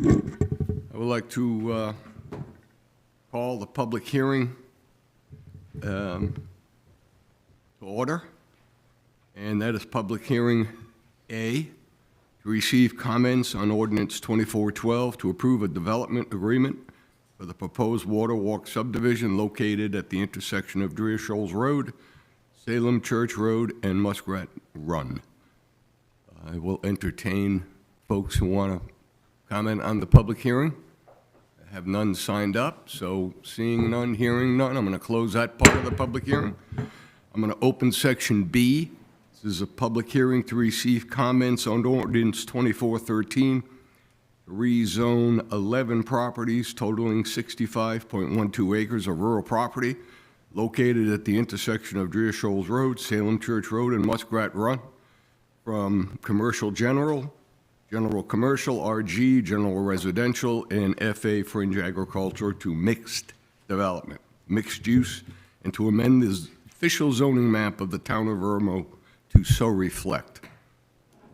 I would like to call the public hearing to order, and that is public hearing A, to receive comments on ordinance 2412 to approve a development agreement for the proposed water walk subdivision located at the intersection of Dreer Shoals Road, Salem Church Road, and Muskrat Run. I will entertain folks who want to comment on the public hearing. I have none signed up, so seeing none, hearing none, I'm going to close that part of the public hearing. I'm going to open section B. This is a public hearing to receive comments on ordinance 2413, to rezone 11 properties totaling 65.12 acres of rural property located at the intersection of Dreer Shoals Road, Salem Church Road, and Muskrat Run from commercial general commercial, RG, general residential, and FA fringe agriculture to mixed development, mixed use, and to amend the official zoning map of the town of Irmo to so reflect.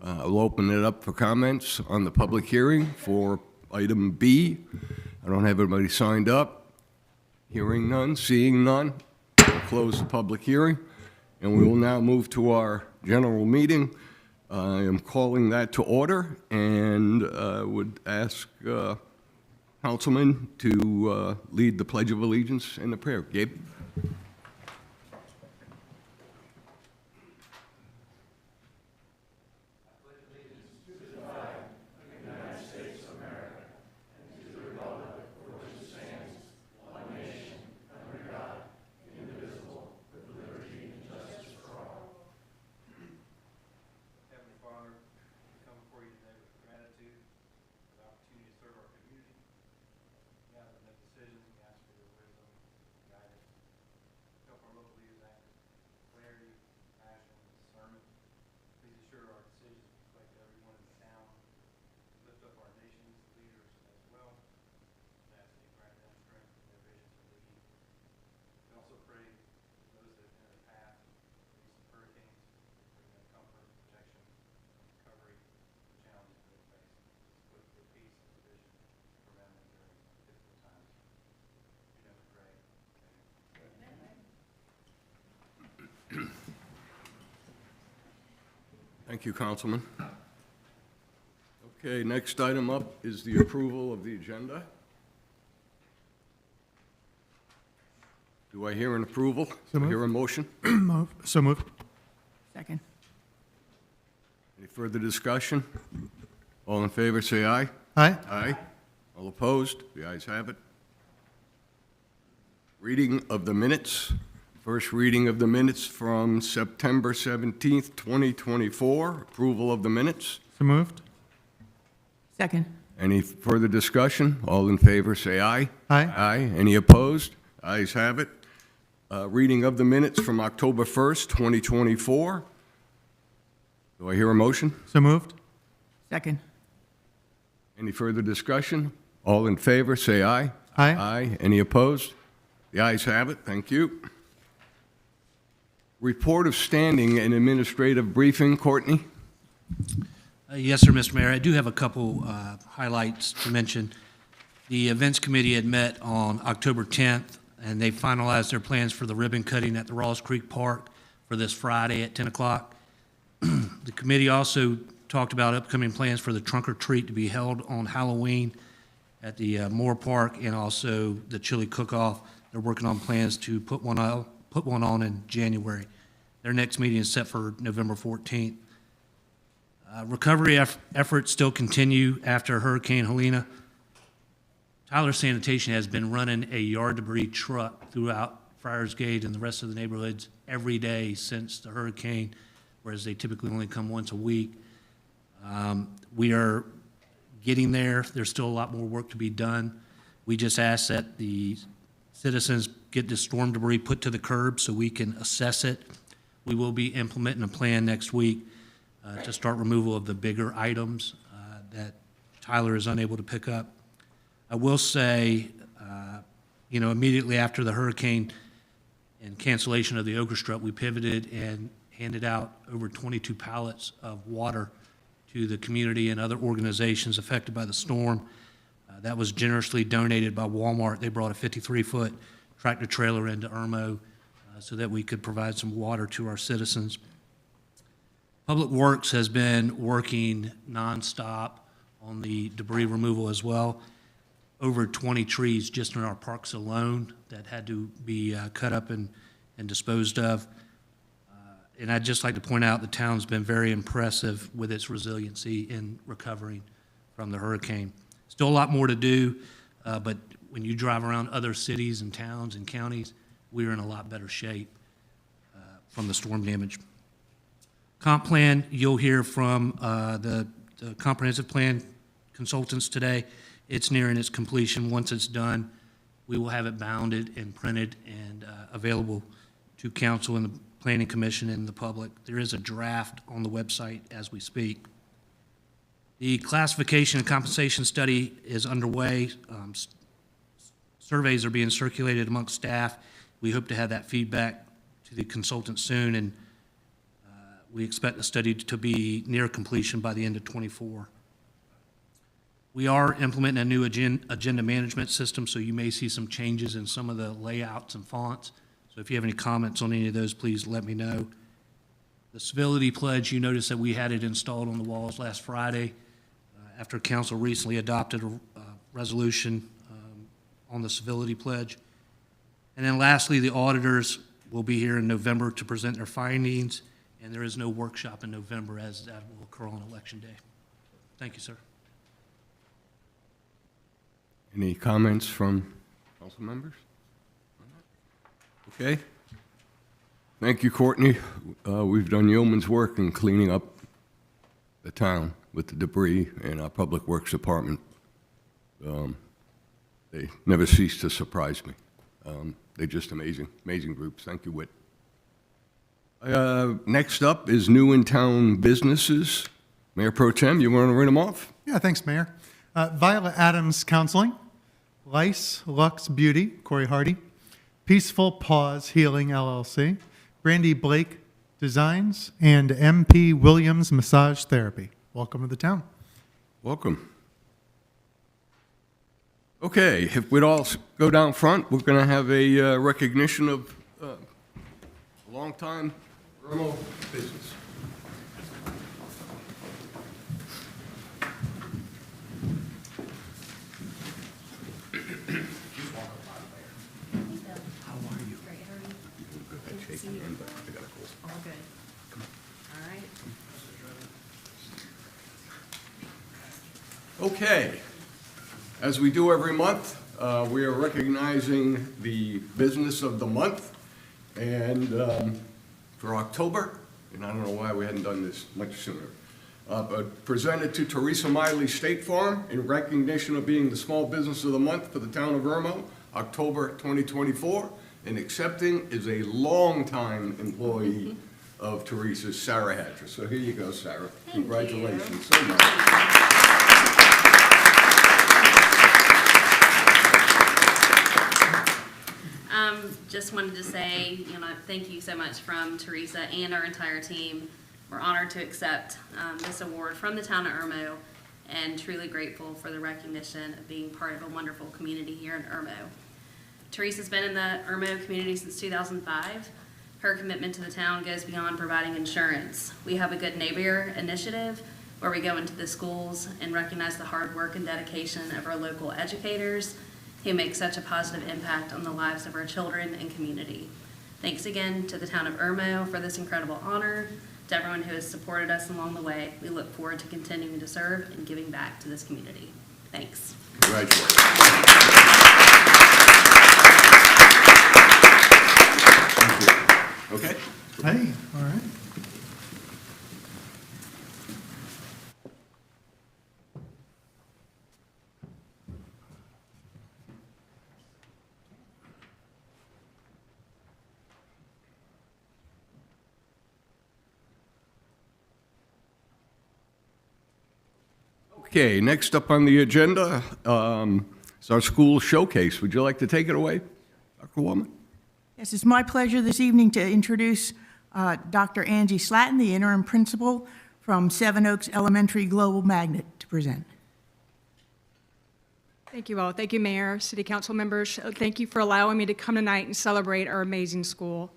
I'll open it up for comments on the public hearing for item B. I don't have anybody signed up. Hearing none, seeing none, we'll close the public hearing, and we will now move to our general meeting. I am calling that to order and would ask Councilman to lead the Pledge of Allegiance and the prayer. Gabe? Thank you, Councilman. Okay, next item up is the approval of the agenda. Do I hear an approval? So Do I moved. hear a motion? So moved. Second. Any further discussion? All in favor, say aye. Aye. Aye. All opposed? The ayes have it. Reading of the minutes. First reading of the minutes from September 17th, 2024. Approval of the minutes. So moved. Second. Any further discussion? All in favor, say aye. Aye. Aye. Any opposed? Ayes have it. Reading of the minutes from October 1st, 2024. Do I hear a motion? So moved. Second. Any further discussion? All in favor, say aye. Aye. Aye. Any opposed? The ayes have it. Thank you. Report of standing and administrative briefing. Courtney? Yes, sir, Mr. Mayor. I do have a couple highlights to mention. The Events Committee had met on October 10th, and they finalized their plans for the ribbon cutting at the Rawls Creek Park for this Friday at 10 o'clock. The committee also talked about upcoming plans for the trunk or treat to be held on Halloween at the Moore Park, and also the chili cook-off. They're working on plans to put one on in January. Their next meeting is set for November 14th. Recovery efforts still continue after Hurricane Helena. Tyler Sanitation has been running a yard debris truck throughout Friars Gate and the rest of the neighborhoods every day since the hurricane, whereas they typically only come once a week. We are getting there. There's still a lot more work to be done. We just ask that the citizens get this storm debris put to the curb so we can assess it. We will be implementing a plan next week to start removal of the bigger items that Tyler is unable to pick up. I will say, immediately after the hurricane and cancellation of the Ogre Strut, we pivoted and handed out over 22 pallets of water to the community and other organizations affected by the storm. That was generously donated by Walmart. They brought a 53-foot tractor trailer into Irmo so that we could provide some water to our citizens. Public Works has been working nonstop on the debris removal as well. Over 20 trees just in our parks alone that had to be cut up and disposed of. And I'd just like to point out the town's been very impressive with its resiliency in recovering from the hurricane. Still a lot more to do, but when you drive around other cities and towns and counties, we're in a lot better shape from the storm damage. Comp plan, you'll hear from the comprehensive plan consultants today. It's nearing its completion. Once it's done, we will have it bounded and printed and available to council and the Planning Commission and the public. There is a draft on the website as we speak. The classification and compensation study is underway. Surveys are being circulated amongst staff. We hope to have that feedback to the consultant soon, and we expect the study to be near completion by the end of '24. We are implementing a new agenda management system, so you may see some changes in some of the layouts and fonts. So if you have any comments on any of those, please let me know. The civility pledge, you notice that we had it installed on the walls last Friday after council recently adopted a resolution on the civility pledge. And then lastly, the auditors will be here in November to present their findings, and there is no workshop in November as that will occur on Election Day. Thank you, sir. Any comments from council members? Okay. Thank you, Courtney. We've done yeoman's work in cleaning up the town with the debris in our Public Works Department. They never cease to surprise me. They're just amazing, amazing groups. Thank you, Whit. Next up is new in-town businesses. Mayor Pro Tem, you want to read them off? Yeah, thanks, Mayor. Violet Adams Counseling, Lice Lux Beauty, Corey Hardy, Peaceful Paws Healing LLC, Brandy Blake Designs, and MP Williams Massage Therapy. Welcome to the town. Welcome. Okay, if we'd all go down front, we're going to have a recognition of a long-time Irmo business. All good. All right. Okay, as we do every month, we are recognizing the business of the month, and for October, and I don't know why we hadn't done this much sooner, but presented to Teresa Miley State Farm in recognition of being the small business of the month for the town of Irmo, October 2024, and accepting is a longtime employee of Teresa's, Sarah Hatcher. So here you go, Sarah. Thank Congratulations you. so much. Just wanted to say, thank you so much from Teresa and our entire team. We're honored to accept this award from the town of Irmo and truly grateful for the recognition of being part of a wonderful community here in Irmo. Teresa's been in the Irmo community since 2005. Her commitment to the town goes beyond providing insurance. We have a Good Neighbor initiative where we go into the schools and recognize the hard work and dedication of our local educators who make such a positive impact on the lives of our children and community. Thanks again to the town of Irmo for this incredible honor, to everyone who has supported us along the way. We look forward to continuing to serve and giving back to this community. Thanks. Congratulations. Okay. Hey, all right. Okay, next up on the agenda is our school showcase. Would you like to take it away, Dr. Woman? Yes, it's my pleasure this evening to introduce Dr. Angie Slatton, the interim principal from Seven Oaks Elementary Global Magnet, to present. Thank you all. Thank you, Mayor, City Council members. Thank you for allowing me to come tonight and celebrate our amazing school.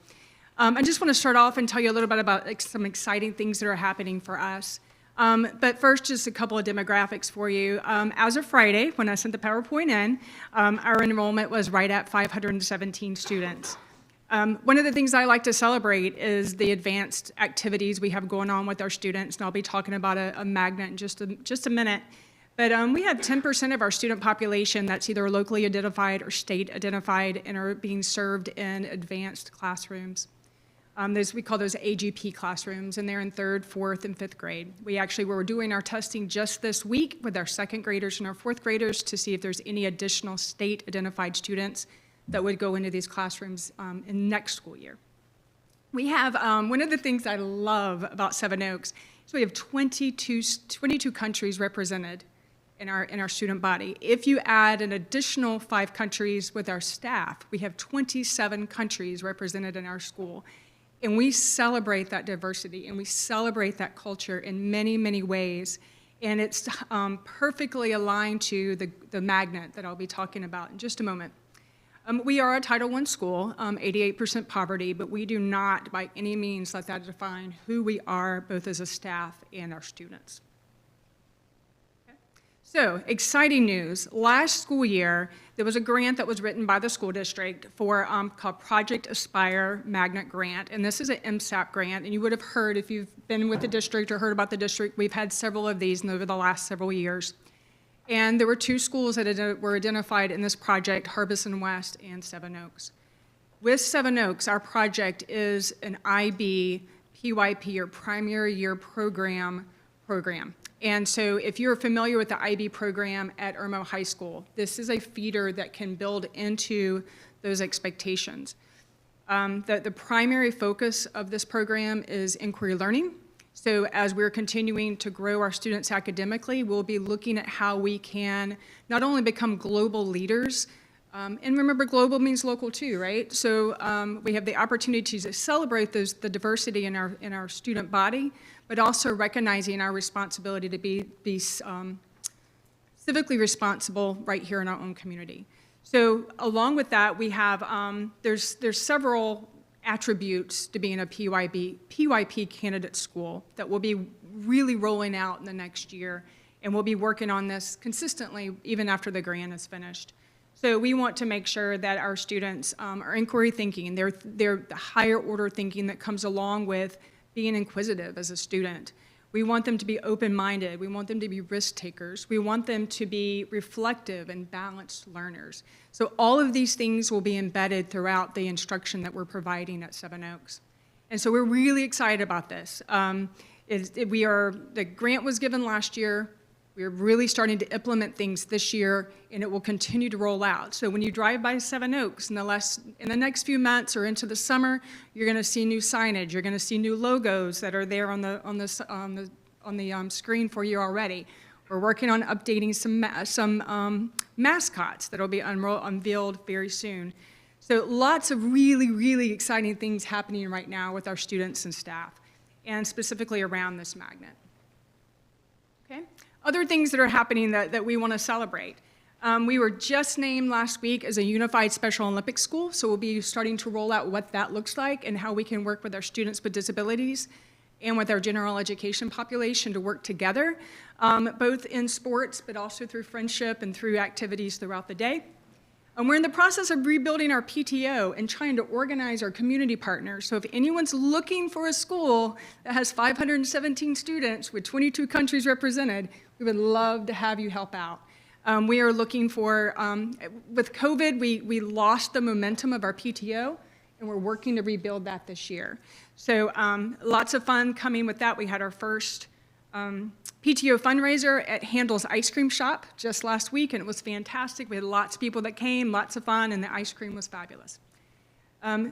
I just want to start off and tell you a little bit about some exciting things that are happening for us. But first, just a couple of demographics for you. As of Friday, when I sent the PowerPoint in, our enrollment was right at 517 students. One of the things I like to celebrate is the advanced activities we have going on with our students, and I'll be talking about a magnet in just a minute. But we have 10% of our student population that's either locally identified or state identified and are being served in advanced classrooms. We call those AGP classrooms, and they're in 3rd, 4th, and 5th grade. We actually were doing our testing just this week with our 2nd graders and our 4th graders to see if there's any additional state-identified students that would go into these classrooms in next school year. We have, one of the things I love about Seven Oaks is we have 22 countries represented in our student body. If you add an additional 5 countries with our staff, we have 27 countries represented in our school. And we celebrate that diversity and we celebrate that culture in many, many ways. And it's perfectly aligned to the magnet that I'll be talking about in just a moment. We are a Title I school, 88% poverty, but we do not by any means let that define who we are both as a staff and our students. So, exciting news. Last school year, there was a grant that was written by the school district for called Project Aspire Magnet Grant, and this is an MSAP grant, and you would have heard, if you've been with the district or heard about the district, we've had several of these over the last several years. And there were 2 schools that were identified in this project, Harbison West and Seven Oaks. With Seven Oaks, our project is an IB, PYP, or Primary Year Program. And so if you're familiar with the IB program at Irmo High School, this is a feeder that can build into those expectations. The primary focus of this program is inquiry learning. So as we're continuing to grow our students academically, we'll be looking at how we can not only become global leaders, and remember global means local too, right? So we have the opportunity to celebrate the diversity in our student body, but also recognizing our responsibility to be civically responsible right here in our own community. So along with that, we have, there's several attributes to being a PYP candidate school that we'll be really rolling out in the next year, and we'll be working on this consistently even after the grant is finished. So we want to make sure that our students are inquiry thinking, they're the higher order thinking that comes along with being inquisitive as a student. We want them to be open-minded. We want them to be risk takers. We want them to be reflective and balanced learners. So all of these things will be embedded throughout the instruction that we're providing at Seven Oaks. And so we're really excited about this. The grant was given last year. We're really starting to implement things this year, and it will continue to roll out. So when you drive by Seven Oaks in the next few months or into the summer, you're going to see new signage. You're going to see new logos that are there on the screen for you already. We're working on updating some mascots that will be unveiled very soon. So lots of really, really exciting things happening right now with our students and staff, and specifically around this magnet. Okay. Other things that are happening that we want to celebrate. We were just named last week as a unified Special Olympics school, so we'll be starting to roll out what that looks like and how we can work with our students with disabilities and with our general education population to work together, both in sports but also through friendship and through activities throughout the day. And we're in the process of rebuilding our PTO and trying to organize our community partners. So if anyone's looking for a school that has 517 students with 22 countries represented, we would love to have you help out. We are looking for, with COVID, we lost the momentum of our PTO, and we're working to rebuild that this year. So lots of fun coming with that. We had our first PTO fundraiser at Handel's Ice Cream Shop just last week, and it was fantastic. We had lots of people that came, lots of fun, and the ice cream was fabulous.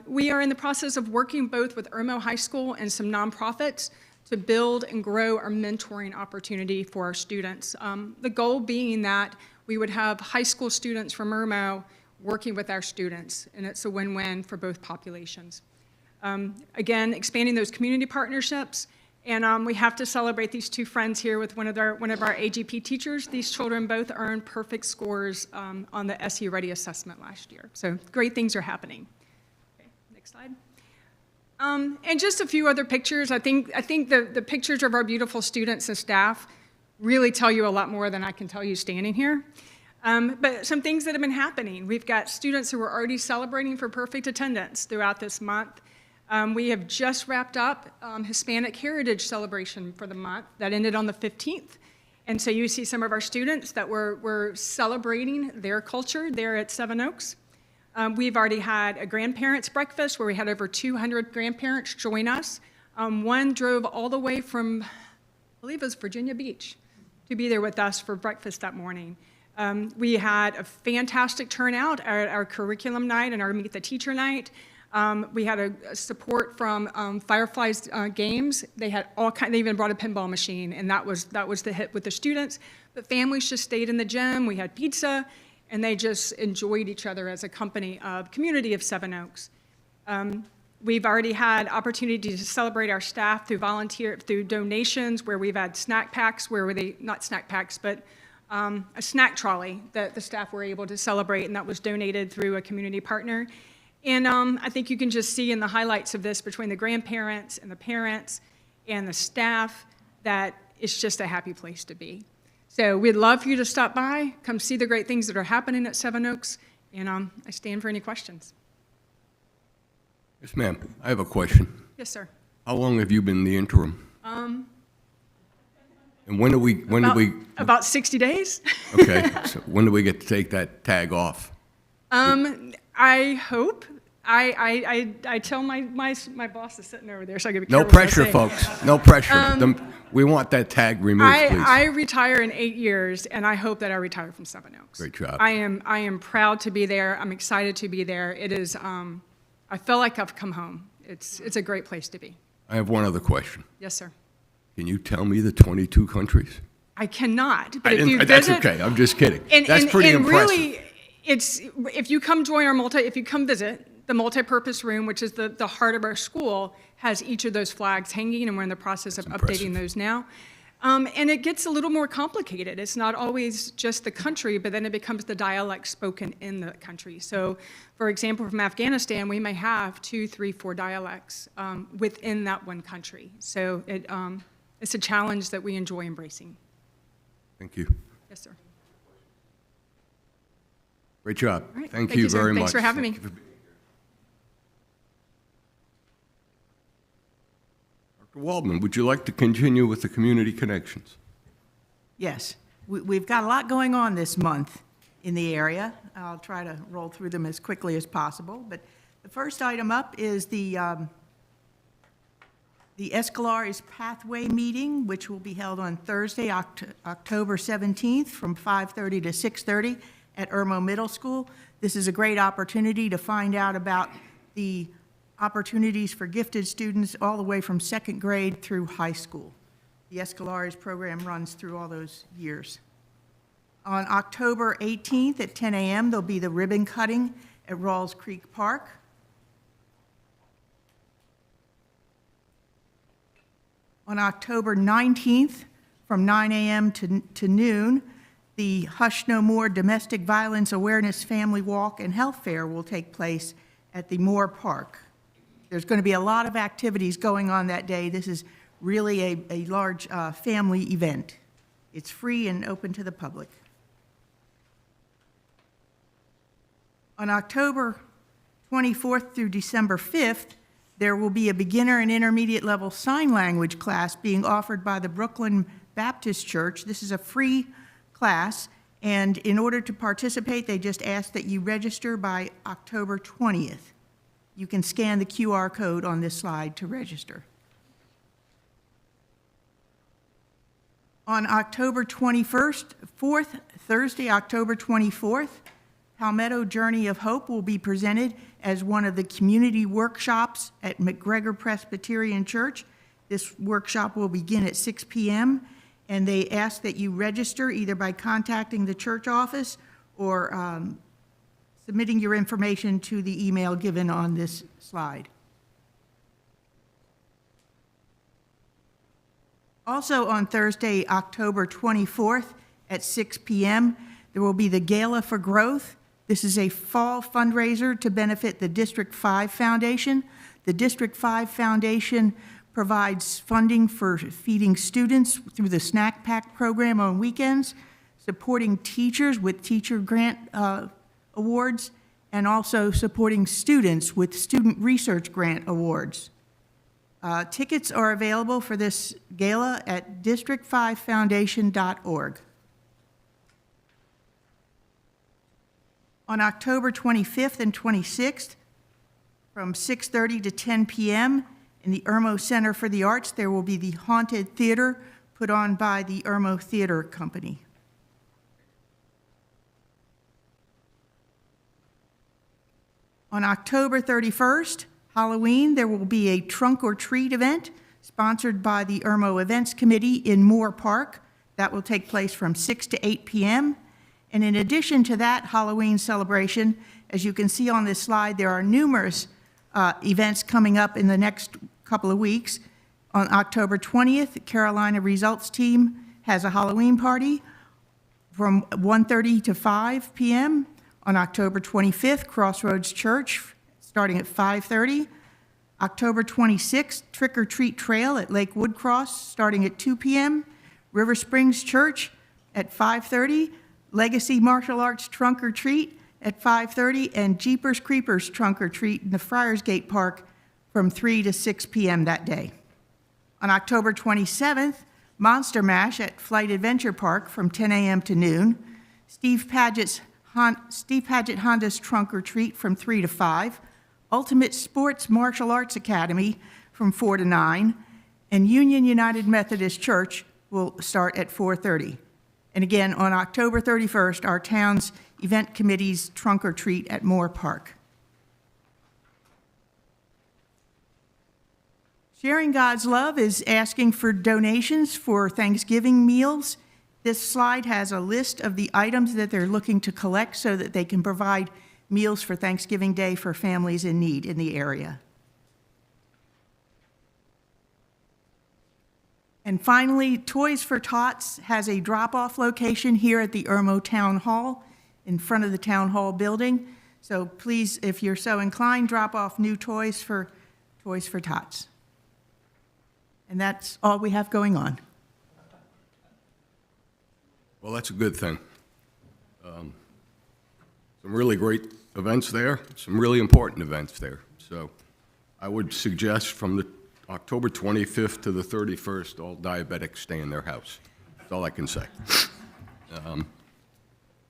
We are in the process of working both with Irmo High School and some nonprofits to build and grow our mentoring opportunity for our students. The goal being that we would have high school students from Irmo working with our students, and it's a win-win for both populations. Again, expanding those community partnerships, And we have to celebrate these two friends here with one of our AGP teachers. These children both earned perfect scores on the SE Ready assessment last year. So great things are happening. Okay, next slide. And just a few other pictures. I think the pictures of our beautiful students and staff really tell you a lot more than I can tell you standing here. But some things that have been happening. We've got students who are already celebrating for perfect attendance throughout this month. We have just wrapped up Hispanic Heritage Celebration for the month. That ended on the 15th. And so you see some of our students that were celebrating their culture there at Seven Oaks. We've already had a grandparents' breakfast where we had over 200 grandparents join us. One drove all the way from, I believe it was Virginia Beach, to be there with us for breakfast that morning. We had a fantastic turnout at our curriculum night and our Meet the Teacher night. We had a support from Fireflies Games. They had all kind. They even brought a pinball machine, and that was the hit with the students. But families just stayed in the gym. We had pizza, and they just enjoyed each other as a community of Seven Oaks. We've already had opportunity to celebrate our staff through donations, where we've had snack packs, not snack packs, but a snack trolley that the staff were able to celebrate, and that was donated through a community partner. And I think you can just see in the highlights of this between the grandparents and the parents and the staff that it's just a happy place to be. So we'd love for you to stop by, come see the great things that are happening at Seven Oaks, and I stand for any questions. Yes, ma'am. I have a question. Yes, sir. How long have you been the interim? And when do we? About 60 days. Okay. So when do we get to take that tag off? I hope. I tell my boss is sitting over there, so I gotta be No careful what I pressure, say. folks. No pressure. We want that tag removed, please. I retire in 8 years, and I hope that I retire from Seven Oaks. Great job. I am proud to be there. I'm excited to be there. It is. I feel like I've come home. It's a great place to be. I have one other question. Yes, sir. Can you tell me the 22 countries? I cannot. But That's okay. I'm just kidding. That's pretty impressive. Really, if you come visit the multi-purpose room, which is the heart of our school, has each of those flags hanging, and we're in the process of updating those now. And it gets a little more complicated. It's not always just the country, but then it becomes the dialect spoken in the country. So, for example, from Afghanistan, we may have 2, 3, 4 dialects within that one country. So it's a challenge that we enjoy embracing. Thank you. Yes, sir. Great job. All right. Thank you sir. very much. Thanks for having me. Dr. Waldman, would you like to continue with the community connections? Yes, we've got a lot going on this month in the area. I'll try to roll through them as quickly as possible. But the first item up is the Escalares Pathway Meeting, which will be held on Thursday, October 17th from 5:30 to 6:30 at Irmo Middle School. This is a great opportunity to find out about the opportunities for gifted students all the way from second grade through high school. The Escalares program runs through all those years. On October 18th at 10 a.m., there'll be the ribbon cutting at Rawls Creek Park. On October 19th, from 9 a.m. to noon, the Hush No More Domestic Violence Awareness Family Walk and Health Fair will take place at the Moore Park. There's going to be a lot of activities going on that day. This is really a large family event. It's free and open to the public. On October 24th through December 5th, there will be a beginner and intermediate level sign language class being offered by the Brooklyn Baptist Church. This is a free class, and in order to participate, they just ask that you register by October 20th. You can scan the QR code on this slide to register. On October 4th, Thursday, October 24th, Palmetto Journey of Hope will be presented as one of the community workshops at McGregor Presbyterian Church. This workshop will begin at 6 p.m., and they ask that you register either by contacting the church office or submitting your information to the email given on this slide. Also on Thursday, October 24th at 6 p.m., there will be the Gala for Growth. This is a fall fundraiser to benefit the District 5 Foundation. The District 5 Foundation provides funding for feeding students through the snack pack program on weekends, supporting teachers with teacher grant awards, and also supporting students with student research grant awards. Tickets are available for this gala at district5foundation.org. On October 25th and 26th, from 6:30 to 10 p.m., in the Irmo Center for the Arts, there will be the Haunted Theater put on by the Irmo Theater Company. On October 31st, Halloween, there will be a trunk or treat event sponsored by the Irmo Events Committee in Moore Park. That will take place from 6 to 8 p.m. And in addition to that Halloween celebration, as you can see on this slide, there are numerous events coming up in the next couple of weeks. On October 20th, the Carolina Results Team has a Halloween party from 1:30 to 5 p.m. On October 25th, Crossroads Church, starting at 5:30. October 26th, Trick or Treat Trail at Lake Woodcross, starting at 2 p.m. River Springs Church at 5:30. Legacy Martial Arts Trunk or Treat at 5:30, and Jeepers Creepers Trunk or Treat in the Friars Gate Park from 3 to 6 p.m. that day. On October 27th, Monster Mash at Flight Adventure Park from 10 a.m. to noon. Steve Paget Honda's Trunk or Treat from 3 to 5. Ultimate Sports Martial Arts Academy from 4 to 9. And Union United Methodist Church will start at 4:30. And again, on October 31st, our town's event committee's Trunk or Treat at Moore Park. Sharing God's Love is asking for donations for Thanksgiving meals. This slide has a list of the items that they're looking to collect so that they can provide meals for Thanksgiving Day for families in need in the area. And finally, Toys for Tots has a drop-off location here at the Irmo Town Hall in front of the Town Hall building. So please, if you're so inclined, drop off new toys for Toys for Tots. And that's all we have going on. Well, that's a good thing. Some really great events there, some really important events there. So I would suggest from the October 25th to the 31st, all diabetics stay in their house. That's all I can say.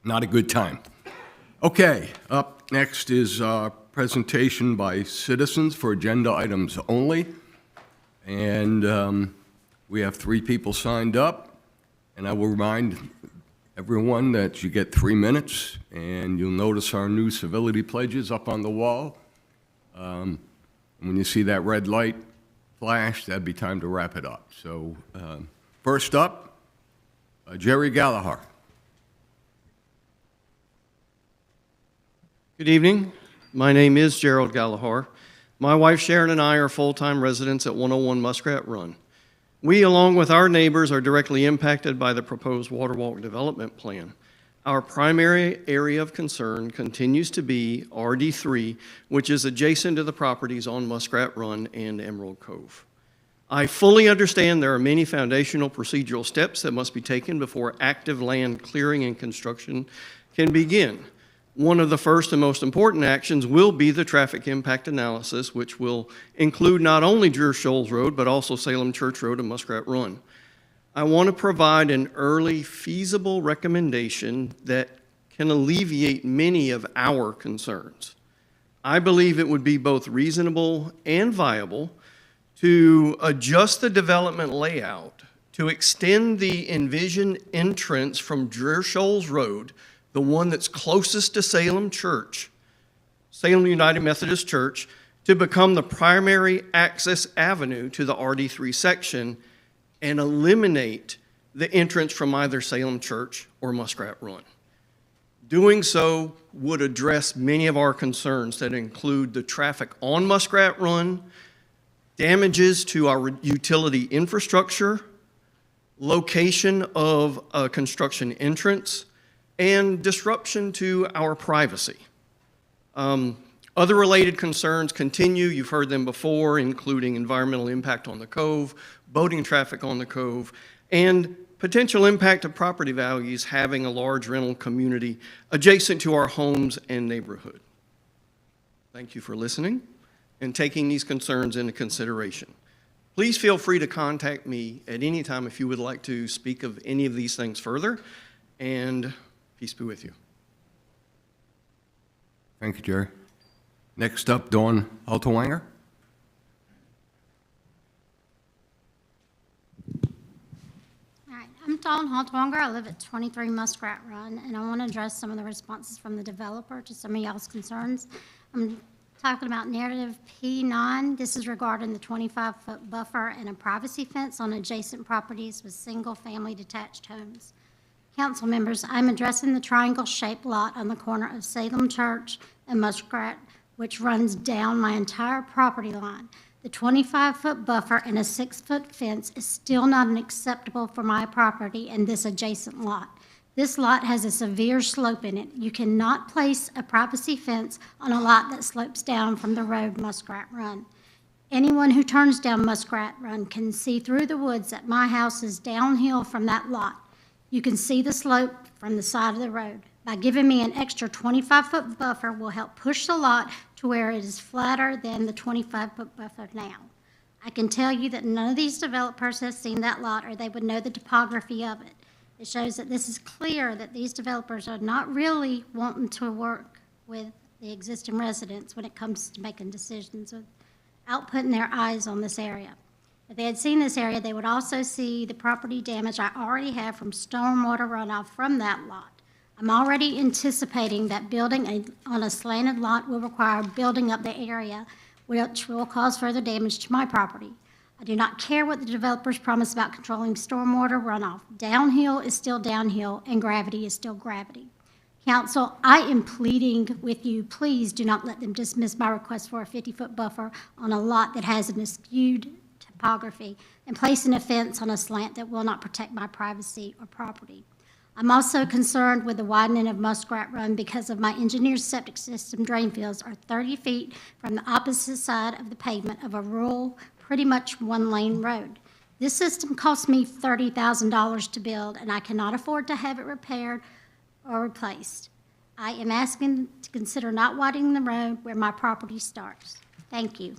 Not a good time. Okay, up next is a presentation by citizens for agenda items only. And we have 3 people signed up. And I will remind everyone that you get 3 minutes, and you'll notice our new civility pledges up on the wall. When you see that red light flash, that'd be time to wrap it up. So first up, Jerry Gallagher. Good evening. My name is Gerald Gallagher. My wife Sharon and I are full-time residents at 101 Muskrat Run. We, along with our neighbors, are directly impacted by the proposed Waterwalk Development Plan. Our primary area of concern continues to be RD3, which is adjacent to the properties on Muskrat Run and Emerald Cove. I fully understand there are many foundational procedural steps that must be taken before active land clearing and construction can begin. One of the first and most important actions will be the traffic impact analysis, which will include not only Drew Shoals Road, but also Salem Church Road and Muskrat Run. I want to provide an early feasible recommendation that can alleviate many of our concerns. I believe it would be both reasonable and viable to adjust the development layout to extend the envisioned entrance from Drew Shoals Road, the one that's closest to Salem Church, Salem United Methodist Church, to become the primary access avenue to the RD3 section and eliminate the entrance from either Salem Church or Muskrat Run. Doing so would address many of our concerns that include the traffic on Muskrat Run, damages to our utility infrastructure, location of a construction entrance, and disruption to our privacy. Other related concerns continue. You've heard them before, including environmental impact on the cove, boating traffic on the cove, and potential impact of property values having a large rental community adjacent to our homes and neighborhood. Thank you for listening and taking these concerns into consideration. Please feel free to contact me at any time if you would like to speak of any of these things further, and peace be with you. Thank you, Jerry. Next up, Dawn Altowanger. All right, I'm Dawn Haltwanger. I live at 23 Muskrat Run, and I want to address some of the responses from the developer to some of y'all's concerns. I'm talking about narrative P9. This is regarding the 25-foot buffer and a privacy fence on adjacent properties with single-family detached homes. Council members, I'm addressing the triangle-shaped lot on the corner of Salem Church and Muskrat, which runs down my entire property line. The 25-foot buffer and a 6-foot fence is still not acceptable for my property and this adjacent lot. This lot has a severe slope in it. You cannot place a privacy fence on a lot that slopes down from the road Muskrat Run. Anyone who turns down Muskrat Run can see through the woods that my house is downhill from that lot. You can see the slope from the side of the road. By giving me an extra 25-foot buffer will help push the lot to where it is flatter than the 25-foot buffer now. I can tell you that none of these developers has seen that lot or they would know the topography of it. It shows that this is clear that these developers are not really wanting to work with the existing residents when it comes to making decisions without putting their eyes on this area. If they had seen this area, they would also see the property damage I already have from stormwater runoff from that lot. I'm already anticipating that building on a slanted lot will require building up the area, which will cause further damage to my property. I do not care what the developers promise about controlling stormwater runoff. Downhill is still downhill, and gravity is still gravity. Council, I am pleading with you, please do not let them dismiss my request for a 50-foot buffer on a lot that has an skewed topography and placing a fence on a slant that will not protect my privacy or property. I'm also concerned with the widening of Muskrat Run because of my engineered septic system drain fields are 30 feet from the opposite side of the pavement of a rural, pretty much one-lane road. This system cost me $30,000 to build, and I cannot afford to have it repaired or replaced. I am asking to consider not widening the road where my property starts. Thank you.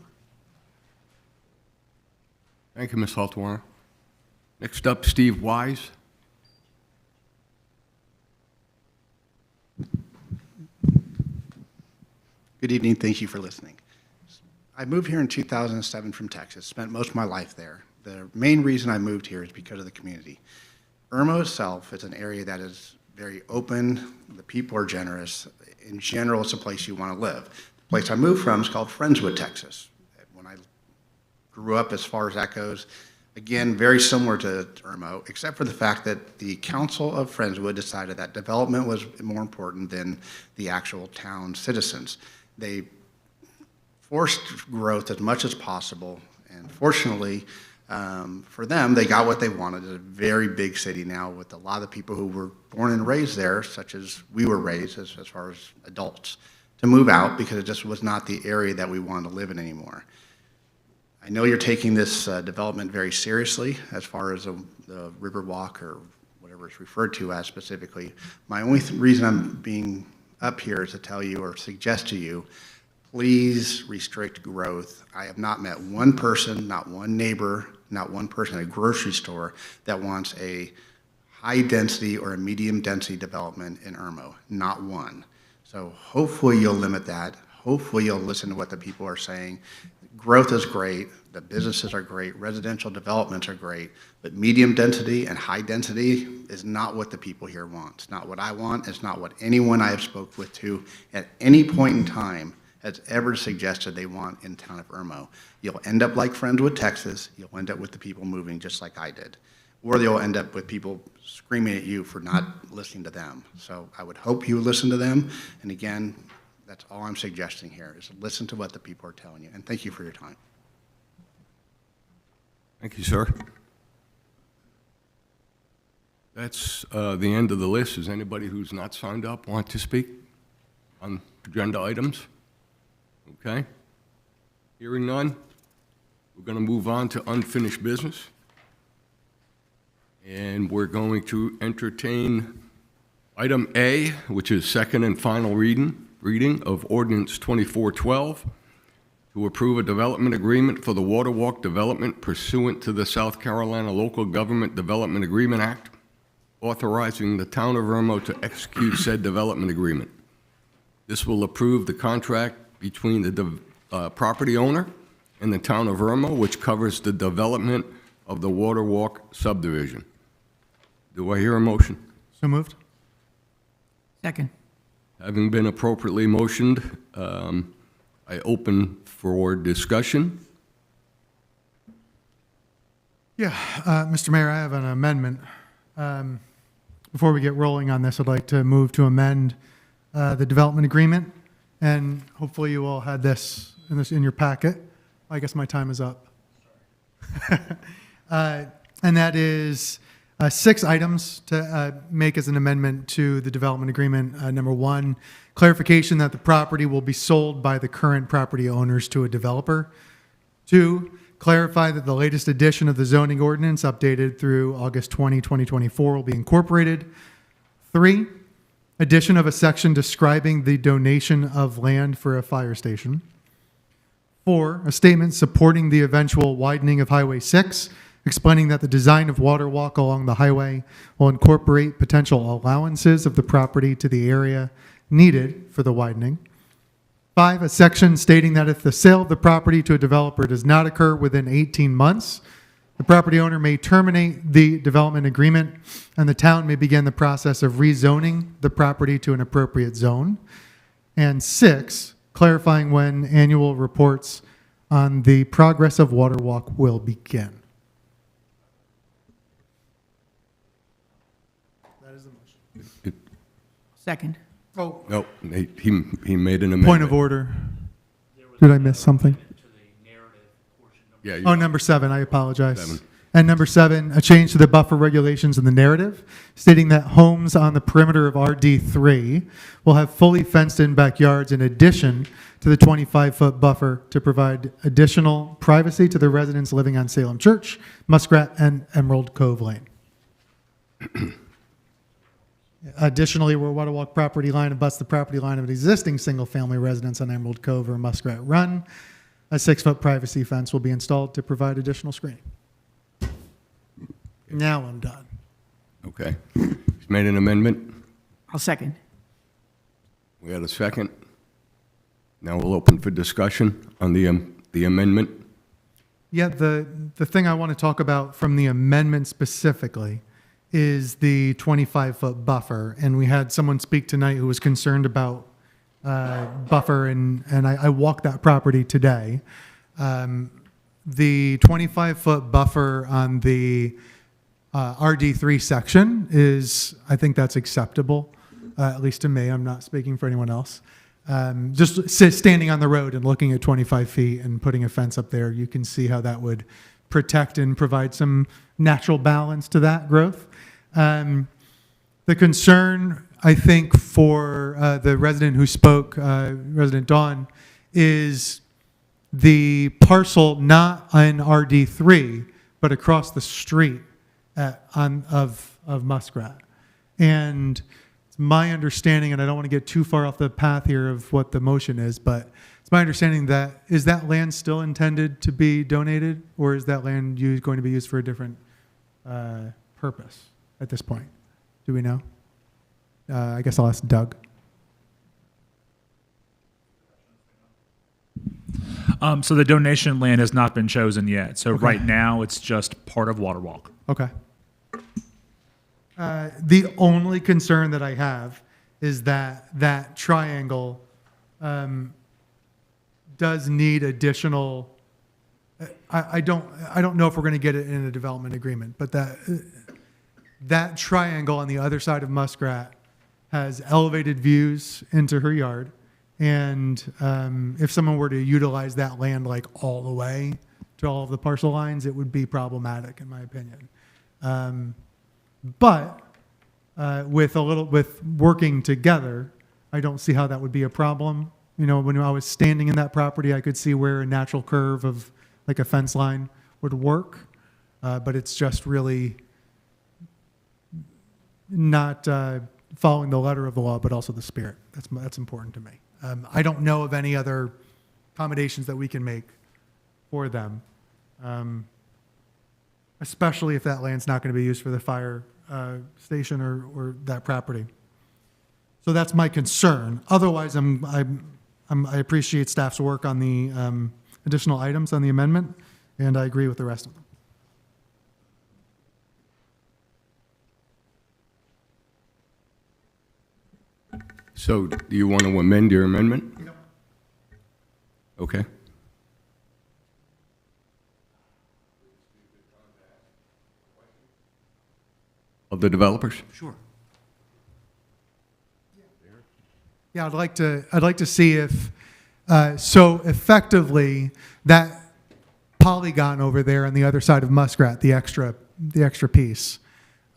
Thank you, Ms. Haltwanger. Next up, Steve Wise. Good evening. Thank you for listening. I moved here in 2007 from Texas, spent most of my life there. The main reason I moved here is because of the community. Irmo itself is an area that is very open. The people are generous. In general, it's a place you want to live. The place I moved from is called Friendswood, Texas. When I grew up, as far as that goes, again, very similar to Irmo, except for the fact that the council of Friendswood decided that development was more important than the actual town citizens. They forced growth as much as possible, and fortunately for them, they got what they wanted. It's a very big city now with a lot of people who were born and raised there, such as we were raised as far as adults, to move out because it just was not the area that we wanted to live in anymore. I know you're taking this development very seriously as far as the Riverwalk or whatever it's referred to as specifically. My only reason I'm being up here is to tell you or suggest to you, please restrict growth. I have not met one person, not one neighbor, not one person at a grocery store that wants a high density or a medium density development in Irmo, not one. So hopefully you'll limit that. Hopefully you'll listen to what the people are saying. Growth is great, the businesses are great, residential developments are great, but medium density and high density is not what the people here want. It's not what I want, it's not what anyone I have spoke with to at any point in time has ever suggested they want in town of Irmo. You'll end up like Friendswood, Texas, you'll end up with the people moving just like I did. Or you'll end up with people screaming at you for not listening to them. So I would hope you listen to them, and again, that's all I'm suggesting here, is listen to what the people are telling you. And thank you for your time. Thank you, sir. That's the end of the list. Is anybody who's not signed up want to speak on agenda items? Okay. Hearing none, we're going to move on to unfinished business. And we're going to entertain item A, which is second and final reading of ordinance 2412, to approve a development agreement for the Waterwalk development pursuant to the South Carolina Local Government Development Agreement Act, authorizing the town of Irmo to execute said development agreement. This will approve the contract between the property owner and the town of Irmo, which covers the development of the Waterwalk subdivision. Do I hear a motion? So moved. Second. Having been appropriately motioned, I open for discussion. Yeah, Mr. Mayor, I have an amendment. Before we get rolling on this, I'd like to move to amend the development agreement, and hopefully you all had this in your packet. I guess my time is up. And that is 6 items to make as an amendment to the development agreement. Number 1, clarification that the property will be sold by the current property owners to a developer. 2, clarify that the latest edition of the zoning ordinance, updated through August 20, 2024, will be incorporated. 3, addition of a section describing the donation of land for a fire station. 4, a statement supporting the eventual widening of Highway 6, explaining that the design of Waterwalk along the highway will incorporate potential allowances of the property to the area needed for the widening. 5, a section stating that if the sale of the property to a developer does not occur within 18 months, the property owner may terminate the development agreement and the town may begin the process of rezoning the property to an appropriate zone. And 6, clarifying when annual reports on the progress of Waterwalk will begin. That is the motion. Second. Oh, No, he made an amendment. point of order. Did I miss something? Yeah, Oh, number 7, I apologize. 7. And number 7, a change to the buffer regulations in the narrative, stating that homes on the perimeter of RD3 will have fully fenced-in backyards in addition to the 25-foot buffer to provide additional privacy to the residents living on Salem Church, Muskrat, and Emerald Cove Lane. Additionally, where Waterwalk property line abuts the property line of an existing single-family residence on Emerald Cove or Muskrat Run, a 6-foot privacy fence will be installed to provide additional screening. Now I'm done. Okay. He's made an amendment. I'll second. We had a second. Now we'll open for discussion on the amendment. Yeah, the thing I want to talk about from the amendment specifically is the 25-foot buffer. And we had someone speak tonight who was concerned about buffer, and I walked that property today. The 25-foot buffer on the RD3 section is, I think that's acceptable, at least to me. I'm not speaking for anyone else. Just standing on the road and looking at 25 feet and putting a fence up there, you can see how that would protect and provide some natural balance to that growth. The concern, I think, for the resident who spoke, Resident Dawn, is the parcel not in RD3, but across the street of Muskrat. And it's my understanding, and I don't want to get too far off the path here of what the motion is, but it's my understanding that, is that land still intended to be donated, or is that land going to be used for a different purpose at this point? Do we know? I guess I'll ask Doug. So the donation land has not been chosen yet. So right now, it's just part of Waterwalk. Okay. The only concern that I have is that that triangle does need additional. I don't know if we're going to get it in a development agreement, but that triangle on the other side of Muskrat has elevated views into her yard. And if someone were to utilize that land like all the way to all of the parcel lines, it would be problematic, in my opinion. But with working together, I don't see how that would be a problem. You know, when I was standing in that property, I could see where a natural curve of like a fence line would work, but it's just really not following the letter of the law, but also the spirit. That's important to me. I don't know of any other accommodations that we can make for them, especially if that land's not going to be used for the fire station or that property. So that's my concern. Otherwise, I appreciate staff's work on the additional items on the amendment, and I agree with the rest of them. So do you want to amend your amendment? No. Okay. Of the developers? Sure. Yeah, I'd like to see if, so effectively, that polygon over there on the other side of Muskrat, the extra piece,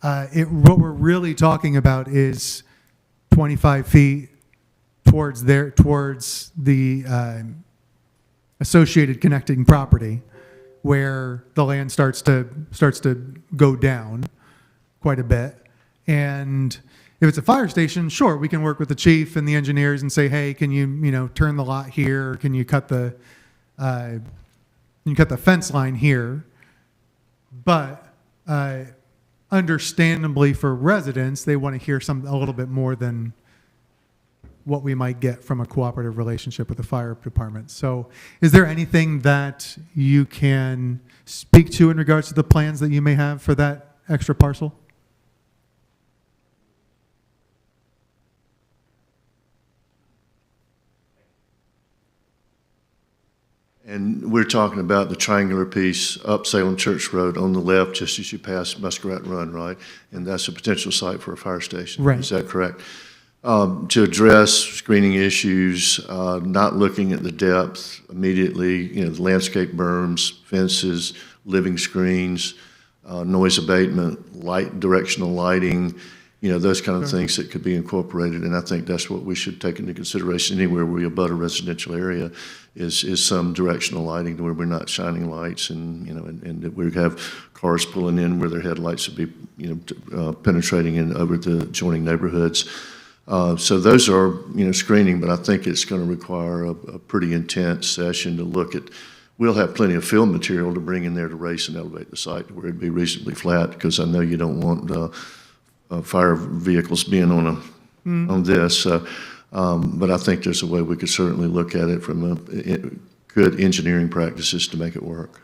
what we're really talking about is 25 feet towards the associated connecting property, where the land starts to go down quite a bit. And if it's a fire station, sure, we can work with the chief and the engineers and say, hey, can you turn the lot here? Or can you cut the fence line here? But understandably for residents, they want to hear a little bit more than what we might get from a cooperative relationship with the fire department. So is there anything that you can speak to in regards to the plans that you may have for that extra parcel? And we're talking about the triangular piece up Salem Church Road on the left, just as you pass Muskrat Run, right? And that's a potential site for a fire station. Right. Is that correct? To address screening issues, not looking at the depth immediately, the landscape berms, fences, living screens, noise abatement, directional lighting, those kind of things that could be incorporated. And I think that's what we should take into consideration anywhere where we abut a residential area is some directional lighting to where we're not shining lights and that we have cars pulling in where their headlights would be, penetrating in over the adjoining neighborhoods. So those are, screening, but I think it's going to require a pretty intense session to look at. We'll have plenty of field material to bring in there to raise and elevate the site to where it'd be reasonably flat, because I know you don't want fire vehicles being on this. But I think there's a way we could certainly look at it from good engineering practices to make it work.